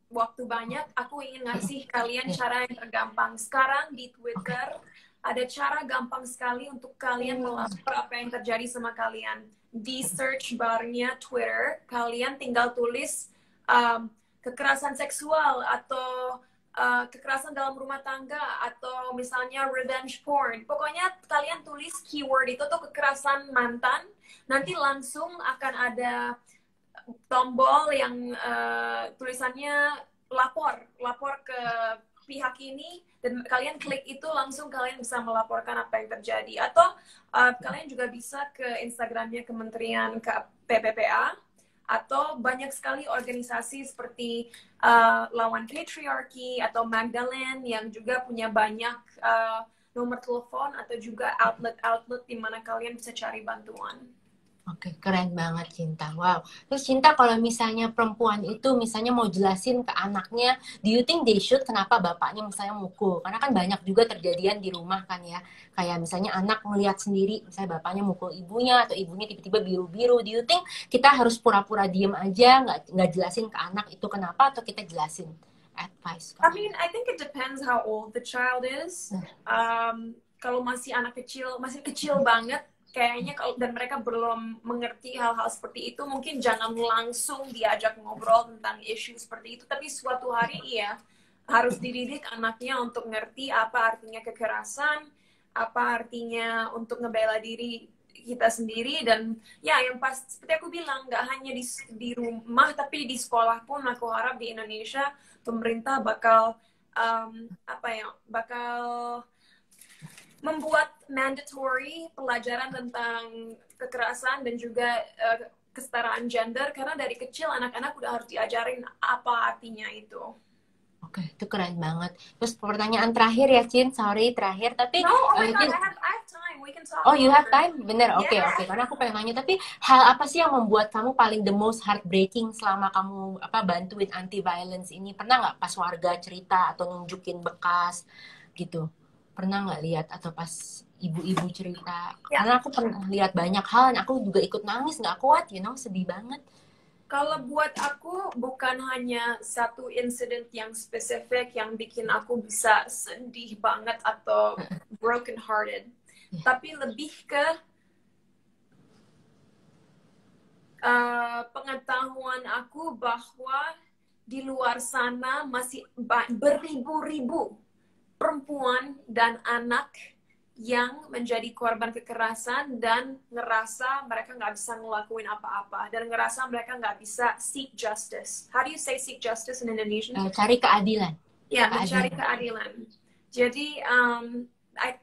waktu banyak, aku ingin ngasih kalian cara yang tergampang. Sekarang di Twitter ada cara gampang sekali untuk kalian melapor apa yang terjadi sama kalian. Di search barnya Twitter, kalian tinggal tulis kekerasan seksual atau kekerasan dalam rumah tangga atau misalnya revenge porn. Pokoknya kalian tulis keyword itu tuh kekerasan mantan, nanti langsung akan ada tombol yang tulisannya lapor ke pihak ini, dan kalian klik itu langsung kalian bisa melaporkan apa yang terjadi. Atau kalian juga bisa ke Instagramnya Kementerian PPPA, atau banyak sekali organisasi seperti Lawan Patriarki atau Magdalene yang juga punya banyak nomor telepon atau juga outlet di mana kalian bisa cari bantuan. Oke, keren banget Cinta. Wow. Terus Cinta, kalau misalnya perempuan itu misalnya mau jelasin ke anaknya, do you think they should kenapa bapaknya misalnya mukul? Karena kan banyak juga terjadian di rumah kan ya. Kayak misalnya anak melihat sendiri, misalnya bapaknya mukul ibunya atau ibunya tiba-tiba biru-biru. Do you think kita harus pura-pura diem aja, nggak jelasin ke anak itu kenapa, atau kita jelasin? Advice. I mean, I think it depends how old the child is. Kalau masih kecil banget, kayaknya dan mereka belum mengerti hal-hal seperti itu, mungkin jangan langsung diajak ngobrol tentang isu seperti itu. Tapi suatu hari harus dididik anaknya untuk ngerti apa artinya kekerasan, apa artinya untuk ngebela diri kita sendiri. Dan ya, yang pas seperti aku bilang, nggak hanya di rumah tapi di sekolah pun. Aku harap di Indonesia pemerintah bakal membuat mandatory pelajaran tentang kekerasan dan juga kesetaraan gender, karena dari kecil anak-anak udah harus diajarin apa artinya itu. Oke, itu keren banget. Terus pertanyaan terakhir ya, Cin. Sorry, terakhir. Tapi no, oh my God, I have time. We can talk. Oh, you have time? Bener, oke. Karena aku pengen nanya, tapi hal apa sih yang membuat kamu paling the most heartbreaking selama kamu bantuin anti-violence ini? Pernah nggak pas warga cerita atau nunjukin bekas gitu? Pernah nggak lihat, atau pas ibu-ibu cerita? Karena aku pernah lihat banyak hal, dan aku juga ikut nangis, nggak kuat, sedih banget. Kalau buat aku, bukan hanya satu insiden yang spesifik yang bikin aku bisa sedih banget atau broken hearted, tapi lebih ke pengetahuan aku bahwa di luar sana masih beribu-ribu perempuan dan anak yang menjadi korban kekerasan dan ngerasa mereka nggak bisa ngelakuin apa-apa, dan ngerasa mereka nggak bisa seek justice. How do you say seek justice in Indonesian? Cari keadilan. Ya, mencari keadilan. Jadi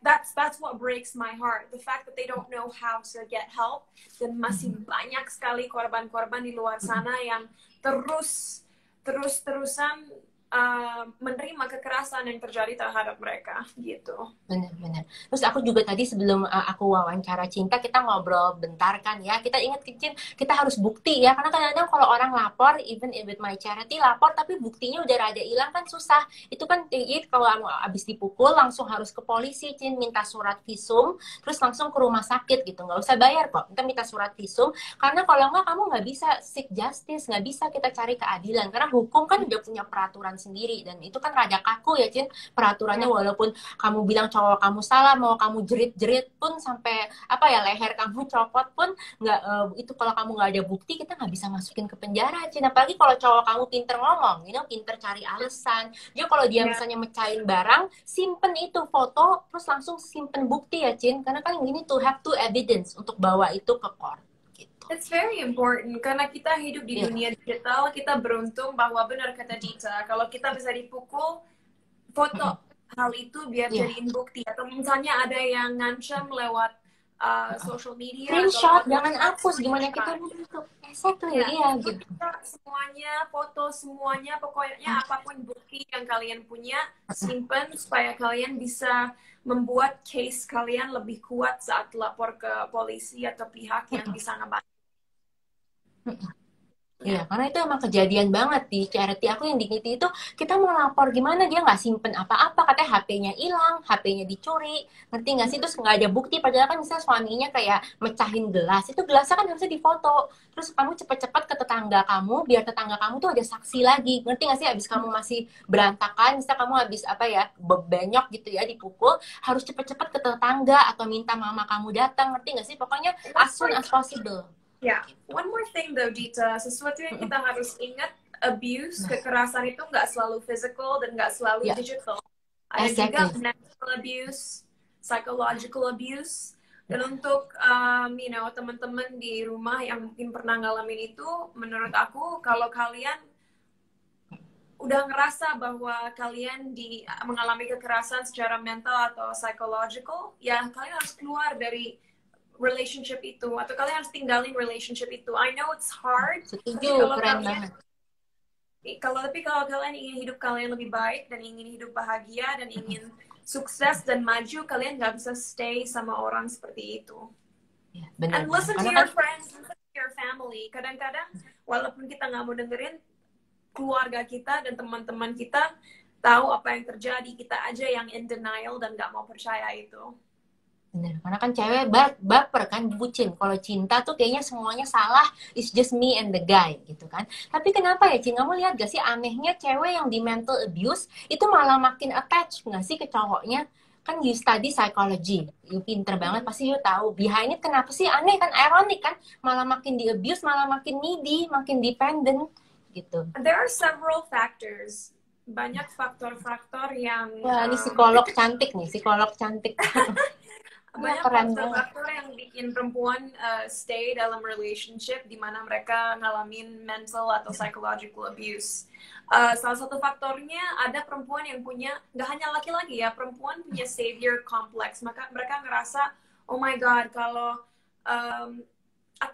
that's what breaks my heart. The fact that they don't know how to get help, dan masih banyak sekali korban-korban di luar sana yang terus-terusan menerima kekerasan yang terjadi terhadap mereka gitu. Benar. Terus aku juga tadi sebelum aku wawancara Cinta, kita ngobrol bentar kan ya. Kita ingat Cin, kita harus bukti ya. Karena kadang-kadang kalau orang lapor, even with my charity lapor, tapi buktinya udah rada hilang kan susah. Itu kan kalau abis dipukul langsung harus ke polisi, Cin, minta surat visum, terus langsung ke rumah sakit gitu. Nggak usah bayar kok. Kita minta surat visum. Karena kalau nggak, kamu nggak bisa seek justice, nggak bisa kita cari keadilan. Karena hukum kan udah punya peraturan sendiri. Dan itu kan rada kaku ya, Cin, peraturannya. Walaupun kamu bilang cowok kamu salah, mau kamu jerit-jerit pun sampai apa ya, leher kamu copot pun nggak, itu kalau kamu nggak ada bukti, kita nggak bisa masukin ke penjara, Cin. Apalagi kalau cowok kamu pinter ngomong, pinter cari alasan. Dia kalau dia misalnya mecahin barang, simpen itu foto, terus langsung simpen bukti ya, Cin. Karena kan ini to have to evidence untuk bawa itu ke court. It's very important karena kita hidup di dunia digital, kita beruntung bahwa benar kata Dita, kalau kita bisa dipukul, foto hal itu biar jadiin bukti. Atau misalnya ada yang ngancam lewat social media. Screenshot, jangan hapus, gimana kita bentuk. Exactly, gitu. Semuanya, foto semuanya, pokoknya apapun bukti yang kalian punya, simpan supaya kalian bisa membuat case kalian lebih kuat saat lapor ke polisi atau pihak yang bisa ngebantu. Iya, karena itu emang kejadian banget di charity aku yang Dignity itu, kita mau lapor gimana dia nggak simpen apa-apa, katanya HP-nya hilang, HP-nya dicuri, ngerti nggak sih? Terus nggak ada bukti, padahal kan misalnya suaminya kayak mecahin gelas, itu gelasnya kan harusnya difoto, terus kamu cepet-cepet ke tetangga kamu, biar tetangga kamu tuh ada saksi lagi, ngerti nggak sih? Abis kamu masih berantakan, misalnya kamu habis apa ya, bebenyok gitu ya, dipukul, harus cepet-cepet ke tetangga atau minta mama kamu datang, ngerti nggak sih? Pokoknya as soon as possible. One more thing though, Dita, sesuatu yang kita harus ingat, abuse, kekerasan itu nggak selalu physical dan nggak selalu digital. Ada juga mental abuse, psychological abuse. Dan untuk teman-teman di rumah yang mungkin pernah ngalamin itu, menurut aku kalau kalian udah ngerasa bahwa kalian mengalami kekerasan secara mental atau psychological, ya kalian harus keluar dari relationship itu, atau kalian harus tinggalin relationship itu. I know it's hard. Setuju, keren banget. Tapi kalau kalian ingin hidup kalian lebih baik dan ingin hidup bahagia dan ingin sukses dan maju, kalian nggak bisa stay sama orang seperti itu. And listen to your friends, listen to your family. Kadang-kadang walaupun kita nggak mau dengerin, keluarga kita dan teman-teman kita tahu apa yang terjadi, kita aja yang in denial dan nggak mau percaya itu. Bener, karena kan cewek baper kan, bucin. Kalau cinta tuh kayaknya semuanya salah, it's just me and the guy gitu kan. Tapi kenapa ya, Cin? Kamu lihat gak sih anehnya cewek yang di mental abuse itu malah makin attached gak sih ke cowoknya? Kan you study psychology, you pinter banget, pasti you tahu behind it kenapa sih aneh kan, ironic kan, malah makin di abuse, malah makin needy, makin dependent gitu. There are several factors. Banyak faktor-faktor yang... Wah, ini psikolog cantik nih, psikolog cantik. Banyak faktor-faktor yang bikin perempuan stay dalam relationship di mana mereka ngalamin mental atau psychological abuse. Salah satu faktornya ada perempuan yang punya, nggak hanya laki-laki ya, perempuan punya savior complex. Maka mereka ngerasa, oh my god, kalau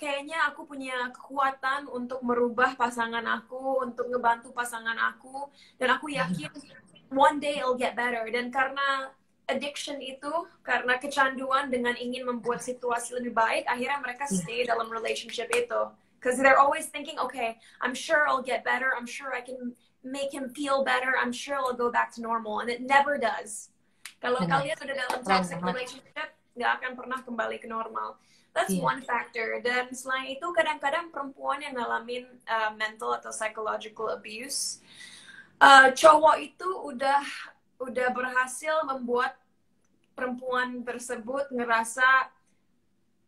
kayaknya aku punya kekuatan untuk merubah pasangan aku, untuk ngebantu pasangan aku, dan aku yakin one day it'll get better. Dan karena addiction itu, karena kecanduan dengan ingin membuat situasi lebih baik, akhirnya mereka stay dalam relationship itu. Because they're always thinking, okay, I'm sure I'll get better, I'm sure I can make him feel better, I'm sure I'll go back to normal. And it never does. Kalau kalian udah dalam toxic relationship, nggak akan pernah kembali ke normal. That's one factor. Dan selain itu, kadang-kadang perempuan yang ngalamin mental atau psychological abuse, cowok itu udah berhasil membuat perempuan tersebut ngerasa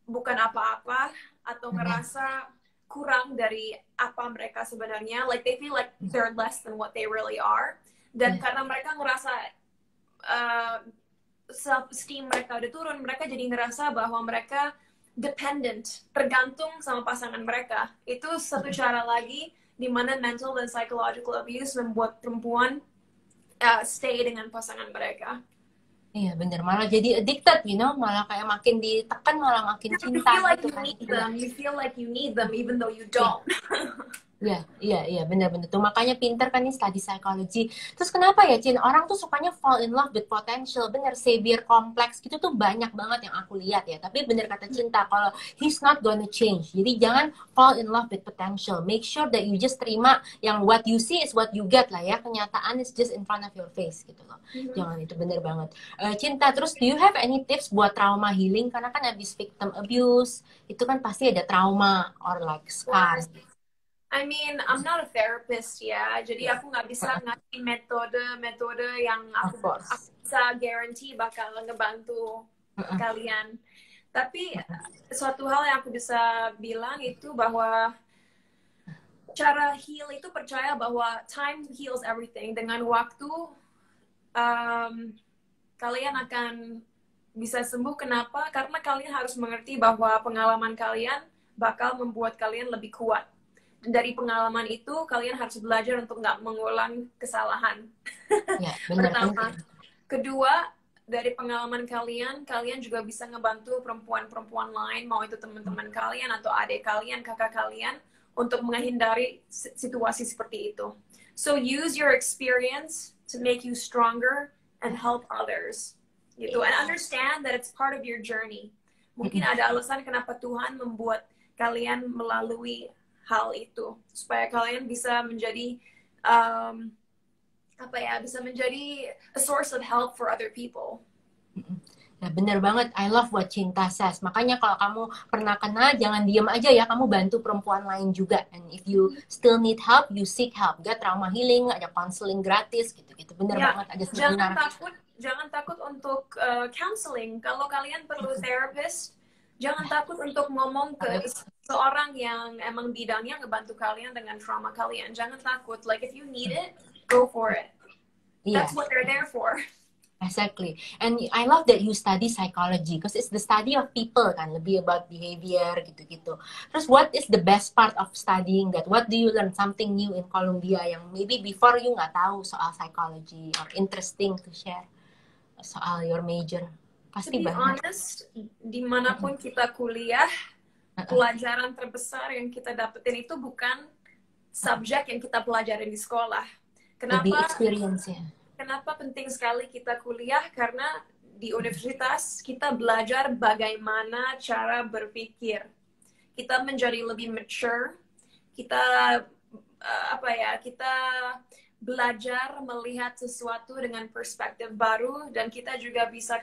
bukan apa-apa atau ngerasa kurang dari apa mereka sebenarnya, like they feel like they're less than what they really are. Dan karena mereka ngerasa self-esteem mereka udah turun, mereka jadi ngerasa bahwa mereka dependent, tergantung sama pasangan mereka. Itu satu cara lagi di mana mental dan psychological abuse membuat perempuan stay dengan pasangan mereka. Iya bener, malah jadi addicted, malah kayak makin ditekan malah makin cinta. You feel like you need them, you feel like you need them even though you don't. Iya, bener-bener tuh. Makanya pinter kan nih study psychology. Terus kenapa ya, Cin? Orang tuh sukanya fall in love with potential. Bener, savior complex gitu tuh banyak banget yang aku lihat ya. Tapi bener kata Cinta, kalau he's not gonna change. Jadi jangan fall in love with potential. Make sure that you just terima yang what you see is what you get lah ya. Kenyataan is just in front of your face gitu loh. Jangan, itu bener banget. Cinta, terus do you have any tips buat trauma healing? Karena kan abis victim abuse, itu kan pasti ada trauma or like scars. I mean, I'm not a therapist ya, jadi aku nggak bisa ngasih metode yang Of aku course. bisa guarantee bakal ngebantu kalian. Tapi suatu hal yang aku bisa bilang itu bahwa cara heal itu percaya bahwa time heals everything. Dengan waktu kalian akan bisa sembuh. Kenapa? Karena kalian harus mengerti bahwa pengalaman kalian bakal membuat kalian lebih kuat. Dan dari pengalaman itu kalian harus belajar untuk nggak mengulang kesalahan. Ya, benar. Pertama. Kedua, dari pengalaman kalian, kalian juga bisa ngebantu perempuan-perempuan lain, mau itu teman-teman kalian atau adik kalian, kakak kalian, untuk menghindari situasi seperti itu. So use your experience to make you stronger and help others. Gitu. And understand that it's part of your journey. Mungkin ada alasan kenapa Tuhan membuat kalian melalui hal itu, supaya kalian bisa menjadi bisa menjadi a source of help for other people. Ya, bener banget. I love what Cinta says. Makanya kalau kamu pernah kena, jangan diem aja ya. Kamu bantu perempuan lain juga. And if you still need help, you seek help. Gak trauma healing, ada counseling gratis gitu-gitu. Bener banget. Ada seminar. Jangan takut untuk counseling. Kalau kalian perlu therapist, jangan takut untuk ngomong ke seorang yang emang bidangnya ngebantu kalian dengan trauma kalian. Jangan takut. Like if you need it, go for it. That's what they're there for. Exactly. And I love that you study psychology because it's the study of people kan, lebih about behavior gitu-gitu. Terus what is the best part of studying that? What do you learn something new in Columbia yang maybe before you nggak tahu soal psychology or interesting to share soal your major? Pasti banyak. Honest, dimanapun kita kuliah, pelajaran terbesar yang kita dapetin itu bukan subjek yang kita pelajarin di sekolah. Kenapa? Lebih experience ya. Kenapa penting sekali kita kuliah? Karena di universitas kita belajar bagaimana cara berpikir. Kita menjadi lebih mature. Kita kita belajar melihat sesuatu dengan perspektif baru, dan kita juga bisa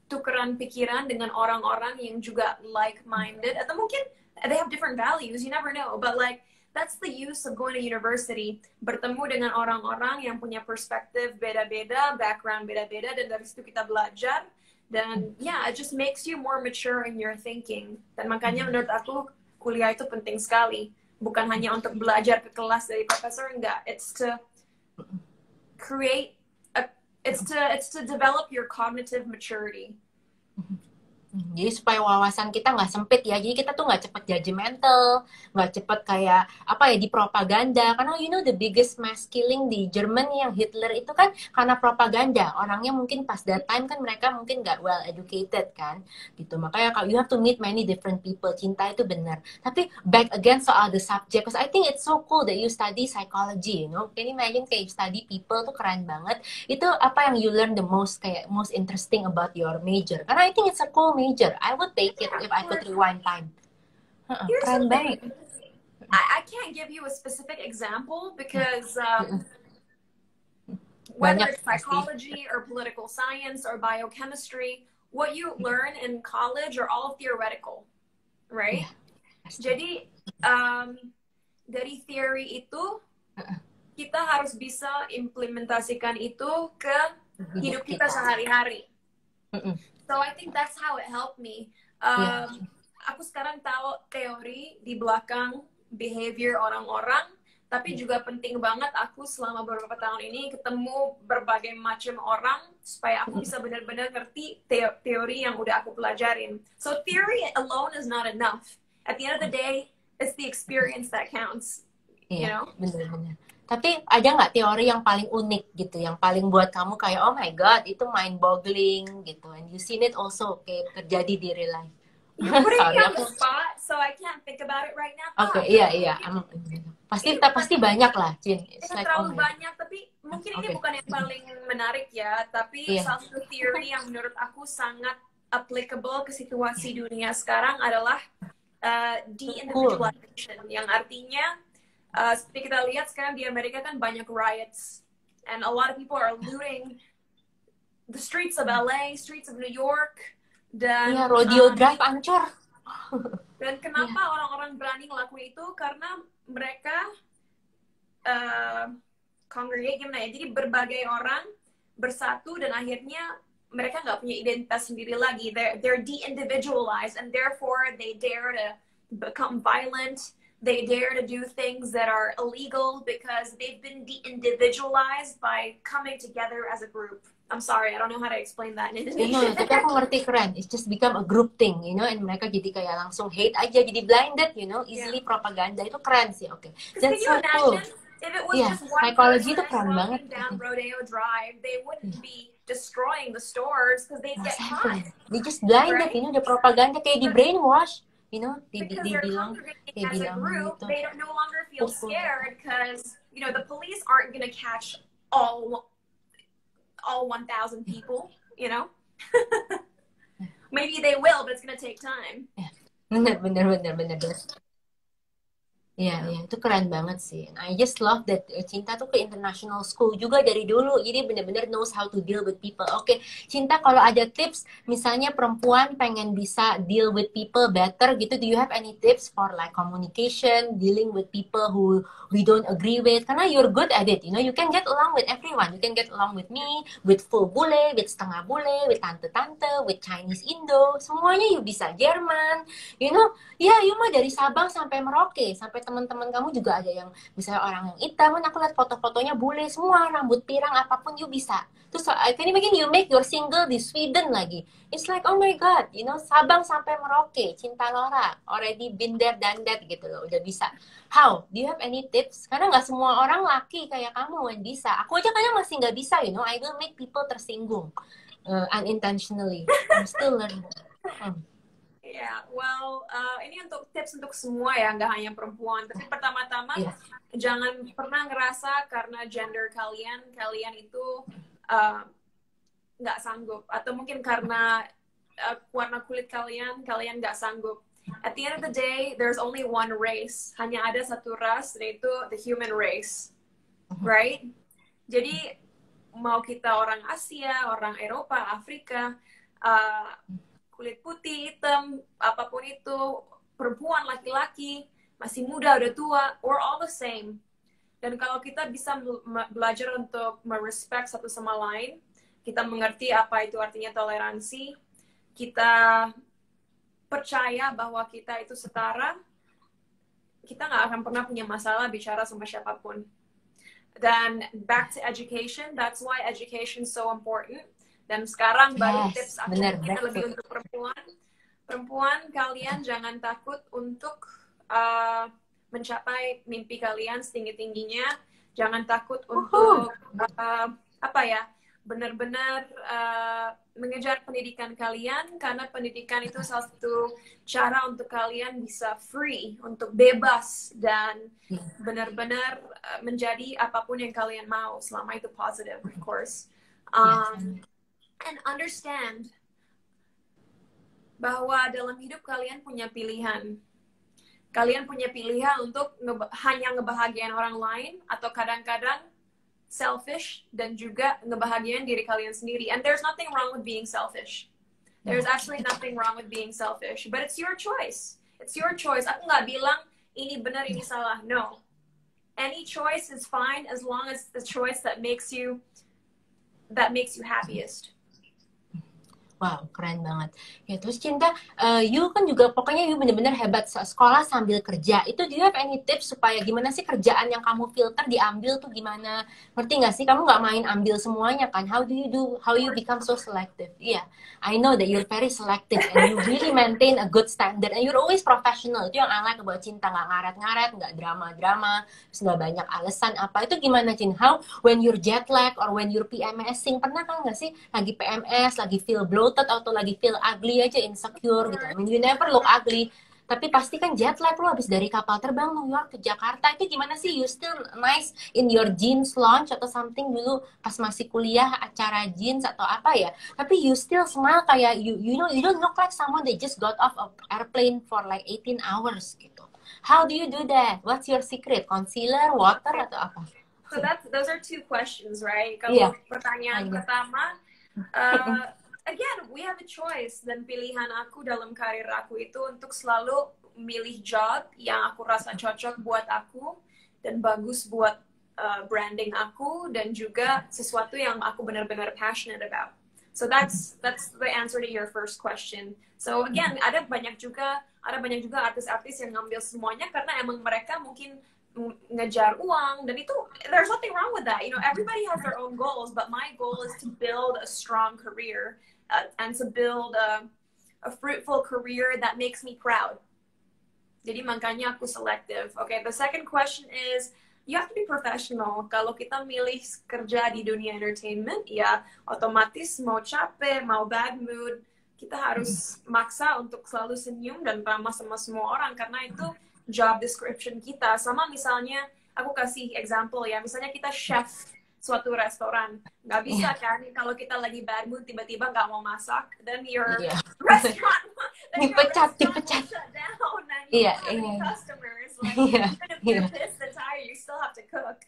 tukeran pikiran dengan orang-orang yang juga like-minded, atau mungkin they have different values, you never know, but like that's the use of going to university, bertemu dengan orang-orang yang punya perspektif beda-beda, background beda-beda, dan dari situ kita belajar, dan it just makes you more mature in your thinking. Dan makanya menurut aku kuliah itu penting sekali, bukan hanya untuk belajar ke kelas dari profesor, enggak, it's to it's to develop your cognitive maturity. Jadi supaya wawasan kita nggak sempit ya. Jadi kita tuh nggak cepet judgmental, nggak cepet kayak dipropaganda. Karena the biggest mass killing di Germany yang Hitler itu kan karena propaganda. Orangnya mungkin pas that time kan mereka mungkin nggak well educated kan, gitu. Makanya you have to meet many different people. Cinta itu benar. Tapi back again soal the subject, because I think it's so cool that you study psychology. Can you imagine kayak you study people tuh keren banget. Itu apa yang you learn the most interesting about your major? Karena I think it's a cool major. I would take it if I could rewind time. Keren banget. I can't give you a specific example because whether it's psychology or political science or biochemistry, what you learn in college are all theoretical, right? Jadi dari theory itu kita harus bisa implementasikan itu ke hidup kita sehari-hari. So I think that's how it helped me. Aku sekarang tahu teori di belakang behavior orang-orang, tapi juga penting banget aku selama beberapa tahun ini ketemu berbagai macam orang supaya aku bisa benar-benar ngerti teori yang udah aku pelajarin. So theory alone is not enough. At the end of the day, it's the experience that counts. You know? Benar-benar. Tapi ada nggak teori yang paling unik gitu, yang paling buat kamu kayak oh my god itu mind boggling gitu, and you seen it also kayak terjadi di real life? You're putting me on the spot, so I can't think about it right now. Oke, iya. Pasti banyak lah, Cin. Terlalu banyak, tapi mungkin ini bukan yang paling menarik ya, tapi salah satu theory yang menurut aku sangat applicable ke situasi dunia sekarang adalah de-individualization, yang artinya seperti kita lihat sekarang di Amerika kan banyak riots, and a lot of people are looting the streets of LA, streets of New York, dan rodeo drive ancur. Dan kenapa orang-orang berani ngelakuin itu? Karena mereka congregate, gimana ya? Jadi berbagai orang bersatu dan akhirnya mereka nggak punya identitas sendiri lagi. They're de-individualized and therefore they dare to become violent. They dare to do things that are illegal because they've been de-individualized by coming together as a group. I'm sorry, I don't know how to explain that in Indonesian. Tapi aku ngerti, keren. It's just become a group thing, and mereka jadi kayak langsung hate aja, jadi blinded, easily propaganda. Itu keren sih, oke. That's so cool. If it was just one psychology itu person keren banget. down Rodeo Drive, they wouldn't be destroying the stores because they'd get caught. They just blinded, udah propaganda kayak di brainwash. Dibilang kayak as a group, gitu. They no longer feel scared because the police aren't gonna catch all 1,000 people. Maybe they will, but it's gonna take time. Bener. Iya, itu keren banget sih. And I just love that Cinta tuh ke international school juga dari dulu. Jadi bener-bener knows how to deal with people. Oke, Cinta, kalau ada tips, misalnya perempuan pengen bisa deal with people better gitu, do you have any tips for like communication, dealing with people who we don't agree with? Karena you're good at it, you can get along with everyone. You can get along with me, with full bule, with setengah bule, with tante-tante, with Chinese Indo. Semuanya you bisa. Jerman, you mah dari Sabang sampai Merauke, sampai teman-teman kamu juga ada yang misalnya orang yang hitam, aku lihat foto-fotonya bule semua, rambut pirang, apapun you bisa. Terus can you imagine you make your single di Sweden lagi. It's like, oh my god, Sabang sampai Merauke, Cinta Laura, already been there, done that gitu loh, udah bisa. How? Do you have any tips? Karena nggak semua orang laki kayak kamu yang bisa. Aku aja kadang masih nggak bisa, I will make people tersinggung unintentionally. I'm still learning. Yeah, well, ini untuk tips untuk semua ya, nggak hanya perempuan. Tapi pertama-tama, jangan pernah ngerasa karena gender kalian itu nggak sanggup. Atau mungkin karena warna kulit kalian nggak sanggup. At the end of the day, there's only one race. Hanya ada satu ras, yaitu the human race. Right? Jadi, mau kita orang Asia, orang Eropa, Afrika, kulit putih, hitam, apapun itu, perempuan, laki-laki, masih muda, udah tua, we're all the same. Dan kalau kita bisa belajar untuk merespect satu sama lain, kita mengerti apa itu artinya toleransi, kita percaya bahwa kita itu setara, kita nggak akan pernah punya masalah bicara sama siapapun. Dan back to education, that's why education is so important. Dan sekarang baru tips aku lebih untuk perempuan. Perempuan, kalian jangan takut untuk mencapai mimpi kalian setinggi-tingginya. Jangan takut untuk benar-benar mengejar pendidikan kalian, karena pendidikan itu salah satu cara untuk kalian bisa free, untuk bebas dan benar-benar menjadi apapun yang kalian mau, selama itu positive, of course. And understand bahwa dalam hidup kalian punya pilihan. Kalian punya pilihan untuk hanya ngebahagiain orang lain, atau kadang-kadang selfish dan juga ngebahagiain diri kalian sendiri. And there's nothing wrong with being selfish. There's actually nothing wrong with being selfish. But it's your choice. It's your choice. Aku nggak bilang ini benar, ini salah. No. Any choice is fine as long as the choice that makes you happiest. Wow, keren banget. Ya, terus Cinta, you kan juga pokoknya you bener-bener hebat sekolah sambil kerja. Itu do you have any tips supaya gimana sih kerjaan yang kamu filter diambil tuh gimana? Ngerti nggak sih? Kamu nggak main ambil semuanya kan? How you become so selective? Yeah, I know that you're very selective and you really maintain a good standard and you're always professional. Itu yang I like about Cinta, nggak ngaret-ngaret, nggak drama-drama, terus nggak banyak alasan apa. Itu gimana, Cin? How when you're jet lag or when you're PMSing, pernah kan nggak sih lagi PMS, lagi feel bloated atau lagi feel ugly aja, insecure gitu. I mean, you never look ugly, tapi pasti kan jet lag lo habis dari kapal terbang New York ke Jakarta. Itu gimana sih? You still nice in your jeans launch atau something dulu pas masih kuliah, acara jeans atau apa ya, tapi you still smile kayak you don't look like someone that just got off of airplane for like 18 hours gitu. How do you do that? What's your secret? Concealer, water, atau apa? So those are two questions, right? Kalau pertanyaan pertama, again, we have a choice, dan pilihan aku dalam karir aku itu untuk selalu milih job yang aku rasa cocok buat aku dan bagus buat branding aku dan juga sesuatu yang aku benar-benar passionate about. So that's the answer to your first question. So again, ada banyak juga artis-artis yang ngambil semuanya karena emang mereka mungkin ngejar uang, dan itu there's nothing wrong with that. You know, everybody has their own goals, but my goal is to build a strong career and to build a fruitful career that makes me proud. Jadi makanya aku selective. Okay, the second question is, you have to be professional. Kalau kita milih kerja di dunia entertainment, ya otomatis mau capek, mau bad mood, kita harus maksa untuk selalu senyum dan ramah sama semua orang, karena itu job description kita. Sama misalnya, aku kasih example ya, misalnya kita chef suatu restoran, nggak bisa kan kalau kita lagi bad mood tiba-tiba nggak mau masak, then your restaurant dipecat will shut down and you don't have any customers. Like even if you're pissed and tired, you still have to cook.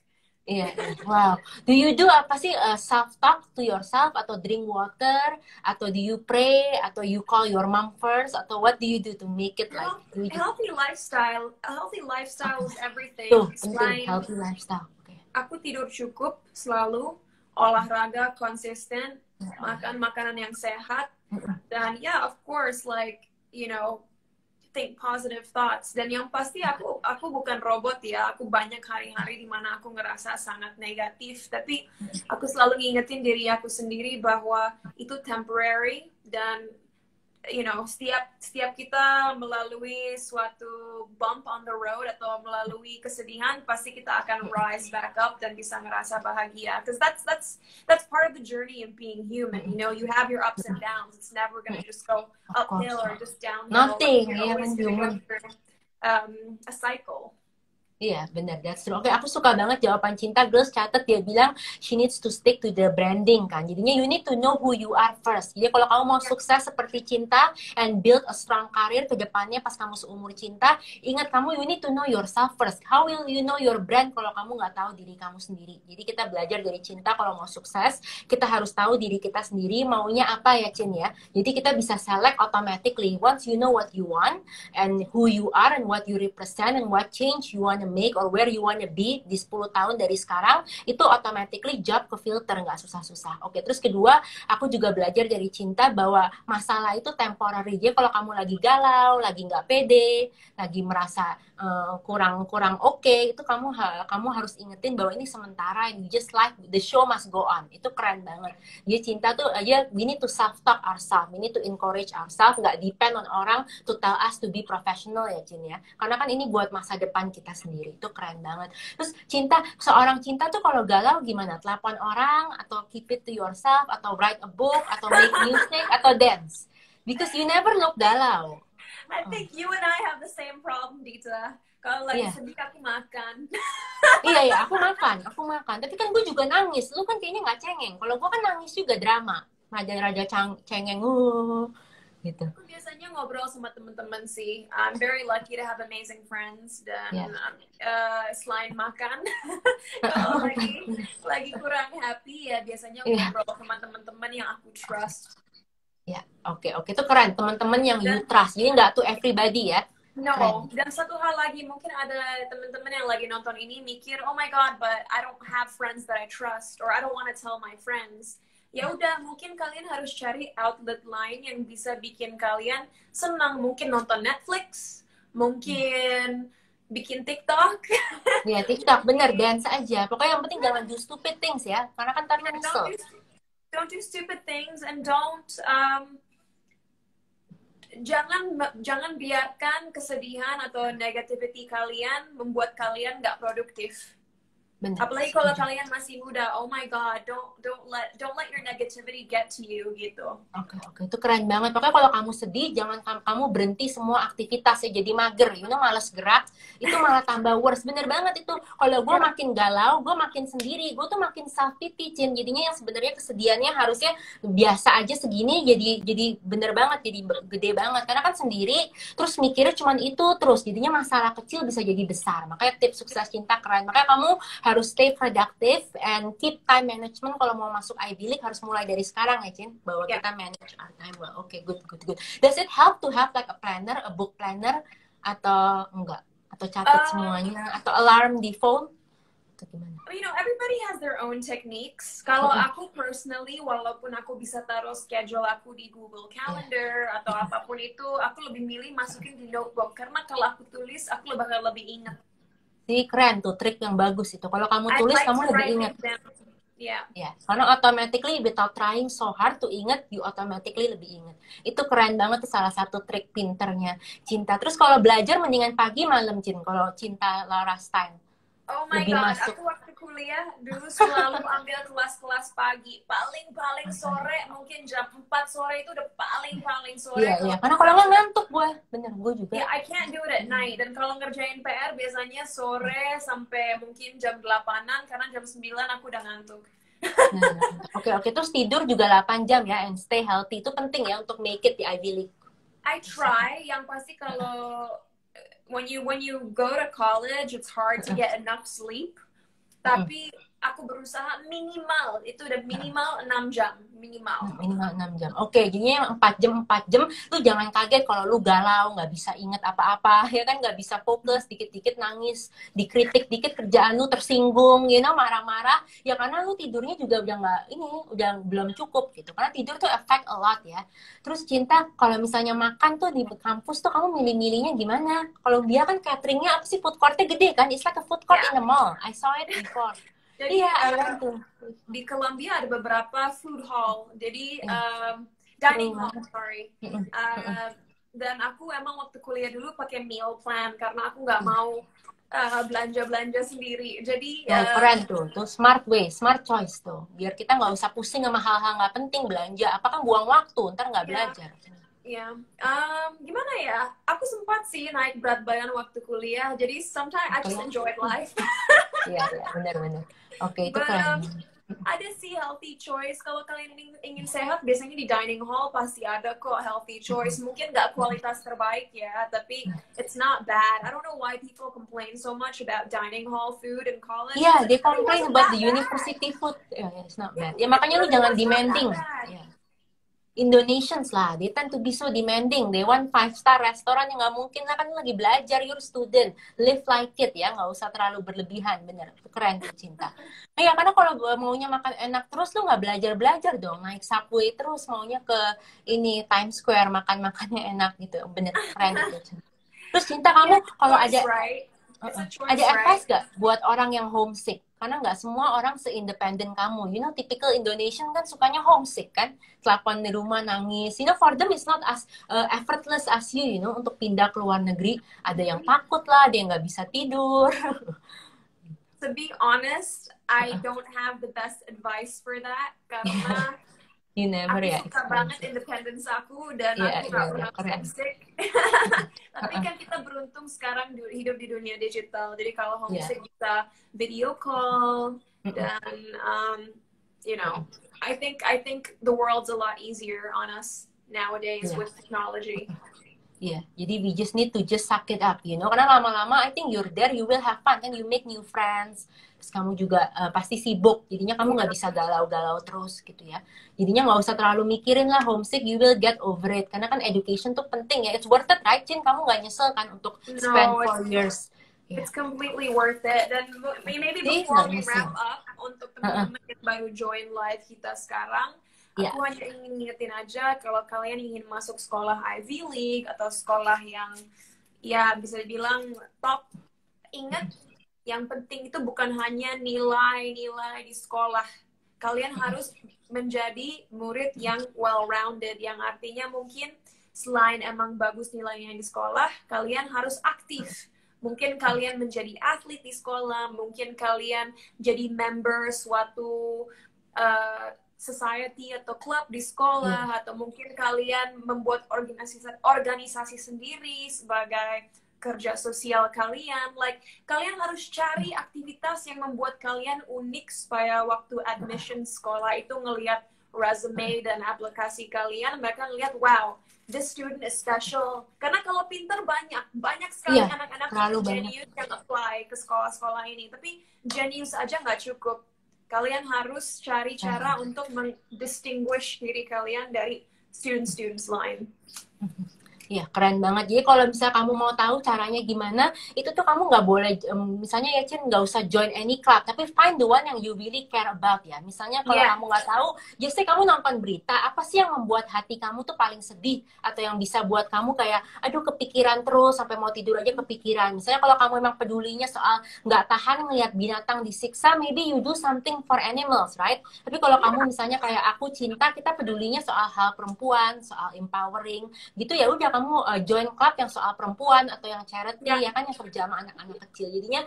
Wow. Do you do apa sih, self talk to yourself, atau drink water, atau do you pray, atau you call your mom first, atau what do you do to make it like healthy lifestyle? A healthy lifestyle is everything. Tuh, penting, healthy lifestyle. Aku tidur cukup selalu, olahraga konsisten, makan makanan yang sehat, dan of course, like, you know, think positive thoughts. Dan yang pasti aku bukan robot ya, aku banyak hari-hari di mana aku ngerasa sangat negatif, tapi aku selalu ngingetin diri aku sendiri bahwa itu temporary, dan you know, setiap kita melalui suatu bump on the road atau melalui kesedihan, pasti kita akan rise back up dan bisa ngerasa bahagia. Because that's part of the journey of being human. You know, you have your ups and downs. It's never gonna just go uphill or just downhill. Nothing. You're always gonna go through a cycle. Iya, benar. That's true. Oke, aku suka banget jawaban Cinta. Girls, catat, dia bilang she needs to stick to the branding kan. Jadinya you need to know who you are first. Jadi kalau kamu mau sukses seperti Cinta and build a strong career ke depannya pas kamu seumur Cinta, ingat kamu you need to know yourself first. How will you know your brand kalau kamu nggak tahu diri kamu sendiri? Jadi kita belajar dari Cinta, kalau mau sukses, kita harus tahu diri kita sendiri maunya apa ya, Cin ya. Jadi kita bisa select automatically. Once you know what you want and who you are and what you represent and what change you want to make or where you wanna be di 10 tahun dari sekarang, itu automatically job ke filter, nggak susah-susah. Oke, terus kedua, aku juga belajar dari Cinta bahwa masalah itu temporary. Jadi kalau kamu lagi galau, lagi nggak pede, lagi merasa kurang oke, itu kamu harus ingetin bahwa ini sementara, you just like the show must go on. Itu keren banget. Jadi Cinta tuh aja, we need to self talk ourselves, we need to encourage ourselves, nggak depend on orang to tell us to be professional ya, Cin ya. Karena kan ini buat masa depan kita sendiri. Itu keren banget. Terus seorang Cinta tuh kalau galau gimana? Telepon orang, atau keep it to yourself, atau write a book, atau make music, atau dance? Because you never look galau. I think you and I have the same problem, Dita. Kalau lagi sedih aku makan. Iya, aku makan. Tapi kan gue juga nangis. Lu kan kayaknya nggak cengeng. Kalau gue kan nangis juga, drama. Raja cengeng, gitu. Aku biasanya ngobrol sama teman-teman sih. I'm very lucky to have amazing friends. Dan selain makan, kalau lagi kurang happy ya biasanya ngobrol sama teman-teman yang aku trust. Ya, oke. Itu keren. Teman-teman yang you trust. Jadi nggak to everybody ya. No, keren. Dan satu hal lagi, mungkin ada teman-teman yang lagi nonton ini mikir, oh my god, but I don't have friends that I trust, or I don't want to tell my friends. Ya udah, mungkin kalian harus cari outlet lain yang bisa bikin kalian senang. Mungkin nonton Netflix, mungkin bikin TikTok. Ya, TikTok, bener, dance aja. Pokoknya yang penting jangan do stupid things ya, karena kan ntar nyesel. Don't do stupid things, and jangan biarkan kesedihan atau negativity kalian membuat kalian nggak produktif. Bener. Apalagi kalau kalian masih muda, oh my god, don't let your negativity get to you gitu. Oke, itu keren banget. Pokoknya kalau kamu sedih, jangan kamu berhenti semua aktivitasnya, jadi mager, malas gerak, itu malah tambah worse. Bener banget itu. Kalau gue makin galau, gue makin sendiri, gue tuh makin self pity, Cin. Jadinya yang sebenarnya kesedihannya harusnya biasa aja segini, jadi bener banget, jadi gede banget. Karena kan sendiri, terus mikirnya cuman itu terus, jadinya masalah kecil bisa jadi besar. Makanya tips sukses Cinta keren. Makanya kamu harus stay productive and keep time management. Kalau mau masuk Ivy League harus mulai dari sekarang ya, Cin, bahwa kita manage our time well. Oke, good. Does it help to have like a planner, a book planner, atau enggak? Atau catat semuanya? Atau alarm di phone? Atau gimana? You know, everybody has their own techniques. Kalau aku personally, walaupun aku bisa taruh schedule aku di Google Calendar atau apapun itu, aku lebih milih masukin di notebook. Karena kalau aku tulis, aku bakal lebih ingat. Sih, keren tuh, trik yang bagus itu. Kalau kamu tulis, kamu lebih ingat. Yeah. Karena automatically without trying so hard to ingat, you automatically lebih ingat. Itu keren banget tuh, salah satu trik pinternya Cinta. Terus kalau belajar mendingan pagi malam, Cin. Kalau Cinta Laura style. Oh my lebih god, masuk. aku waktu kuliah dulu selalu ambil kelas-kelas pagi. Paling sore, mungkin jam 4 sore itu udah paling sore. Iya, karena kalau nggak ngantuk gue. Bener, gue juga. Yeah, I can't do it at night. Dan kalau ngerjain PR biasanya sore sampai mungkin jam 8-an, karena jam 9 aku udah ngantuk. Oke. Terus tidur juga 8 jam ya, and stay healthy. Itu penting ya untuk make it di Ivy League. I try, yang pasti kalau when you go to college, it's hard to get enough sleep. Tapi aku berusaha minimal, itu udah minimal 6 jam. Minimal 6 jam. Oke, jadinya 4 jam. Lu jangan kaget kalau lu galau, nggak bisa inget apa-apa. Ya kan, nggak bisa fokus, dikit-dikit nangis, dikritik dikit kerjaan lu tersinggung, marah-marah. Ya karena lu tidurnya juga udah belum cukup gitu. Karena tidur tuh affect a lot ya. Terus Cinta, kalau misalnya makan tuh di kampus tuh kamu milih-milihnya gimana? Kalau dia kan cateringnya apa sih, food courtnya gede kan? It's like a food court in the mall. I saw it before. Jadi di Columbia ada beberapa food hall, jadi dining hall, dan aku emang waktu kuliah dulu pakai meal plan karena aku nggak mau belanja sendiri. Jadi keren tuh smart choice tuh, biar kita nggak usah pusing sama hal-hal nggak penting belanja, apa kan buang waktu, ntar nggak belajar. Gimana ya? Aku sempat sih naik berat badan waktu kuliah, jadi sometimes I just enjoy life. Iya, benar. Oke, itu keren. Ada sih healthy choice. Kalau kalian ingin sehat, biasanya di dining hall pasti ada kok healthy choice. Mungkin nggak kualitas terbaik ya, tapi it's not bad. I don't know why people complain so much about dining hall food in college. Yeah, they complain about the university food. It's not bad. Ya makanya lu jangan demanding. Indonesians lah, they tend to be so demanding. They want 5-star restoran yang nggak mungkin lah, kan lagi belajar, you're student, live like it ya, nggak usah terlalu berlebihan, bener, keren tuh Cinta. Nah ya karena kalau maunya makan enak terus, lu nggak belajar dong, naik subway terus, maunya ke ini Times Square makannya enak gitu, bener, keren tuh Cinta. Terus Cinta, kamu kalau ada advice gak buat orang yang homesick? Karena nggak semua orang se-independen kamu. Typical Indonesian kan sukanya homesick kan. Kelakuan di rumah nangis. For them it's not as effortless as you, untuk pindah ke luar negeri. Ada yang takut lah, ada yang nggak bisa tidur. To be honest, I don't have the best advice for that. Karena aku suka banget independence aku dan aku nggak pernah homesick. Tapi kan kita beruntung sekarang hidup di dunia digital. Jadi kalau homesick bisa video call dan I think the world's a lot easier on us nowadays with technology. Jadi we just need to just suck it up, Karena lama-lama I think you're there, you will have fun, kan you make new friends. Terus kamu juga pasti sibuk, jadinya kamu nggak bisa galau-galau terus gitu ya. Jadinya nggak usah terlalu mikirin lah homesick, you will get over it. Karena kan education tuh penting ya, it's worth it, right, Cin? Kamu nggak nyesel kan untuk spend 4 years? It's completely worth it. Dan maybe before we wrap up, untuk teman-teman yang baru join live kita sekarang, aku hanya ingin ngingetin aja kalau kalian ingin masuk sekolah Ivy League atau sekolah yang ya bisa dibilang top, ingat yang penting itu bukan hanya nilai-nilai di sekolah. Kalian harus menjadi murid yang well-rounded, yang artinya mungkin selain emang bagus nilainya di sekolah, kalian harus aktif. Mungkin kalian menjadi atlet di sekolah, mungkin kalian jadi member suatu society atau klub di sekolah, atau mungkin kalian membuat organisasi sendiri sebagai kerja sosial kalian. Kalian harus cari aktivitas yang membuat kalian unik supaya waktu admission sekolah itu ngelihat resume dan aplikasi kalian, mereka ngelihat, wow, this student is special. Karena kalau pinter banyak sekali anak-anak genius yang apply ke sekolah-sekolah ini. Tapi genius aja nggak cukup. Kalian harus cari cara untuk mendistinguish diri kalian dari students lain. Iya, keren banget. Jadi kalau misalnya kamu mau tahu caranya gimana, itu tuh kamu nggak boleh, misalnya ya Cin, nggak usah join any club, tapi find the one yang you really care about ya. Misalnya kalau Iya, kamu nggak tahu, just say kamu nonton berita, apa sih yang membuat hati kamu tuh paling sedih? Atau yang bisa buat kamu kayak, aduh kepikiran terus, sampai mau tidur aja kepikiran. Misalnya kalau kamu memang pedulinya soal nggak tahan ngeliat binatang disiksa, maybe you do something for animals, right? Tapi kalau kamu misalnya kayak aku Cinta, kita pedulinya soal hal perempuan, soal empowering, gitu ya udah kamu join club yang soal perempuan atau yang charity iya, ya kan yang kerja sama anak-anak kecil. Jadinya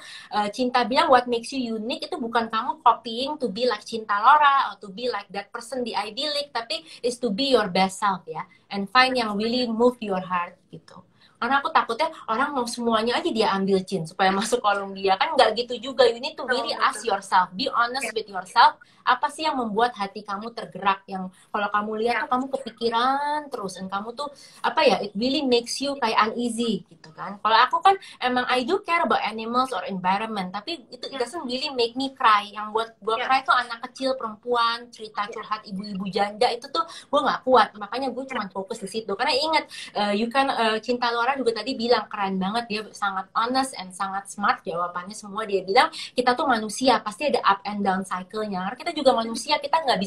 Cinta bilang what makes you unique itu bukan kamu copying to be like Cinta Laura atau to be like that person di Ivy League, tapi is to be your best self ya, and find yang really move your heart gitu. Karena aku takutnya orang mau semuanya aja dia ambil Cin supaya masuk Columbia, kan nggak gitu juga. You need to betul, really ask betul. yourself, be Iya, honest with yourself, apa sih yang membuat hati kamu tergerak, yang kalau kamu lihat iya, tuh kamu kepikiran terus, dan kamu tuh apa ya, it really makes you kayak uneasy gitu kan. Kalau aku kan emang I do care about animals or environment, tapi itu it iya, doesn't really make me cry. Yang buat gue iya, cry tuh anak kecil, perempuan, cerita iya, curhat ibu-ibu janda, itu tuh gue nggak kuat. Makanya gue cuma fokus di situ. Karena ingat, you can Cinta Laura juga tadi bilang keren banget, dia sangat honest and sangat smart jawabannya semua. Dia bilang kita tuh manusia pasti ada up and down cycle-nya. Karena kita juga manusia, kita nggak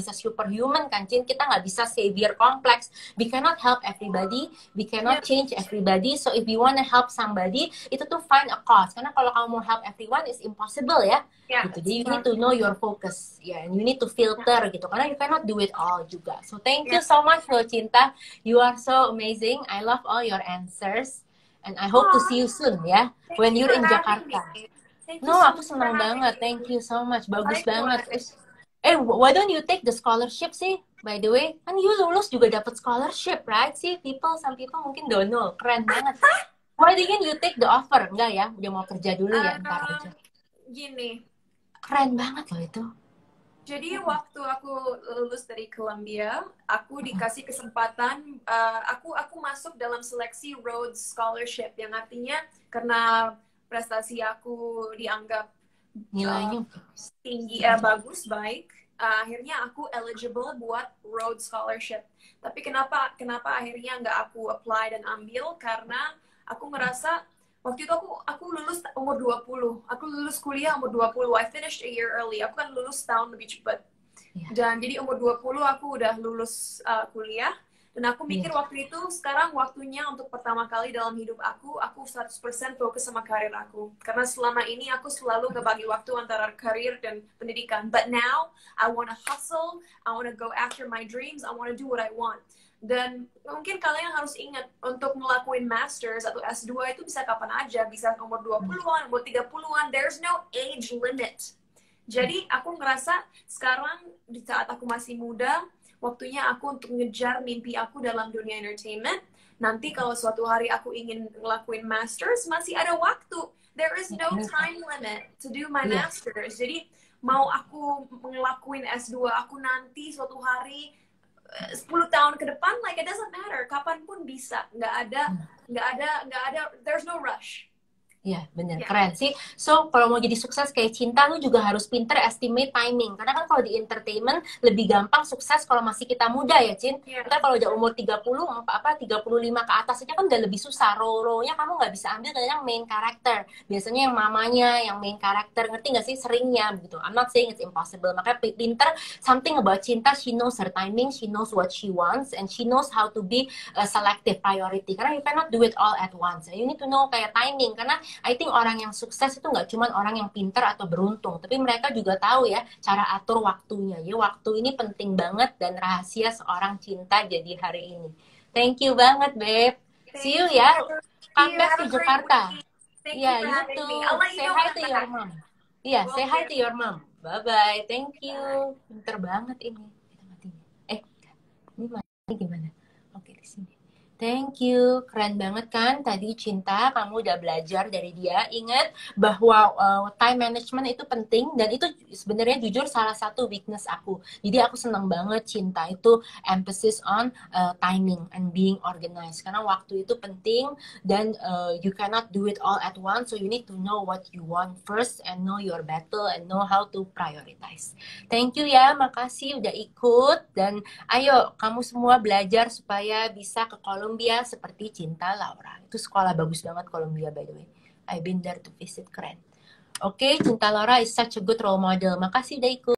bisa superhuman kan Cin, kita nggak bisa savior kompleks. We cannot help everybody, we iya, cannot change everybody. So if you wanna help somebody, itu tuh find a cause. Karena kalau kamu mau help everyone is impossible ya. iya, Gitu. Jadi you need to know your focus. Ya, yeah, and you need to filter gitu. Karena you cannot do it all juga. So thank you iya. so much loh Cinta. You are so amazing. I love all your answers. And I hope to Aw, see you soon ya. thank When you you're for in having me. Jakarta. Thank you No, so aku much for senang having banget. me. Thank you so much. Bagus banget. Likewise. Why don't you take the scholarship sih? By the way, kan you lulus juga dapat scholarship, right? See, some people mungkin don't know. Keren banget. Why didn't you take the offer? Enggak ya, udah mau kerja dulu ya, ntar Um, aja. Gini, Keren banget loh itu. jadi waktu aku lulus dari Columbia, aku dikasih kesempatan, aku masuk dalam seleksi Rhodes Scholarship, yang artinya karena prestasi aku dianggap uh, Nilainya tinggi, bagus, baik, akhirnya aku eligible buat Rhodes Scholarship. Tapi kenapa akhirnya nggak aku apply dan ambil? Karena aku ngerasa waktu itu aku lulus umur 20. Aku lulus kuliah umur 20. I finished a year early. Aku kan lulus tahun lebih cepat. ya. Dan jadi umur 20 aku udah lulus kuliah. Dan aku mikir Iya. waktu itu sekarang waktunya untuk pertama kali dalam hidup aku 100% fokus sama karir aku. Karena selama ini aku selalu ngebagi waktu antara karir dan pendidikan. But now, I wanna hustle, I wanna go after my dreams, I wanna do what I want. Dan mungkin kalian harus ingat untuk ngelakuin masters atau S2 itu bisa kapan aja, bisa umur 20-an, umur 30-an, there's no age limit. Jadi aku ngerasa sekarang di saat aku masih muda, waktunya aku untuk ngejar mimpi aku dalam dunia entertainment. Nanti kalau suatu hari aku ingin ngelakuin masters, masih ada waktu. There is no time limit to do my Iya. masters. Jadi mau aku ngelakuin S2 aku nanti suatu hari 10 tahun ke depan, like it doesn't matter, kapanpun bisa, nggak ada, there's no rush. Iya, bener. Yeah. Keren sih. So, kalau mau jadi sukses kayak Cinta, lu juga harus pinter estimate timing. Karena kan kalau di entertainment, lebih gampang sukses kalau masih kita muda ya, Cin. Yeah. Ntar kalau udah umur 30, 35 ke atas aja kan udah lebih susah. Role-nya kamu nggak bisa ambil kadang main character. Biasanya yang mamanya, yang main character. Ngerti nggak sih? Seringnya begitu. I'm not saying it's impossible. Makanya pinter, something about Cinta, she knows her timing, she knows what she wants, and she knows how to be a selective priority. Karena you cannot do it all at once. You need to know kayak timing. Karena I think orang yang sukses itu nggak cuma orang yang pintar atau beruntung, tapi mereka juga tahu ya cara atur waktunya. Ya, waktu ini penting banget dan rahasia seorang Cinta jadi hari ini. Thank you banget, Beb. See you ya. Come back to Jakarta. Yeah, you too. Say hi to your mom. Iya, say hi to your mom. Bye-bye. Thank you. Pinter banget ini. Kita matinya. Ini mati gimana? Oke, di sini. Thank you, keren banget kan tadi Cinta, kamu udah belajar dari dia. Ingat bahwa time management itu penting, dan itu sebenarnya jujur salah satu weakness aku. Jadi aku senang banget Cinta itu emphasis on timing and being organized. Karena waktu itu penting, dan you cannot do it all at once, so you need to know what you want first and know your battle and know how to prioritize. Thank you ya, makasih udah ikut, dan ayo kamu semua belajar supaya bisa ke kolom Columbia seperti Cinta Laura. Itu sekolah bagus banget Columbia, by the way. I've been there to visit, keren. Oke, Cinta Laura is such a good role model. Makasih Daiko.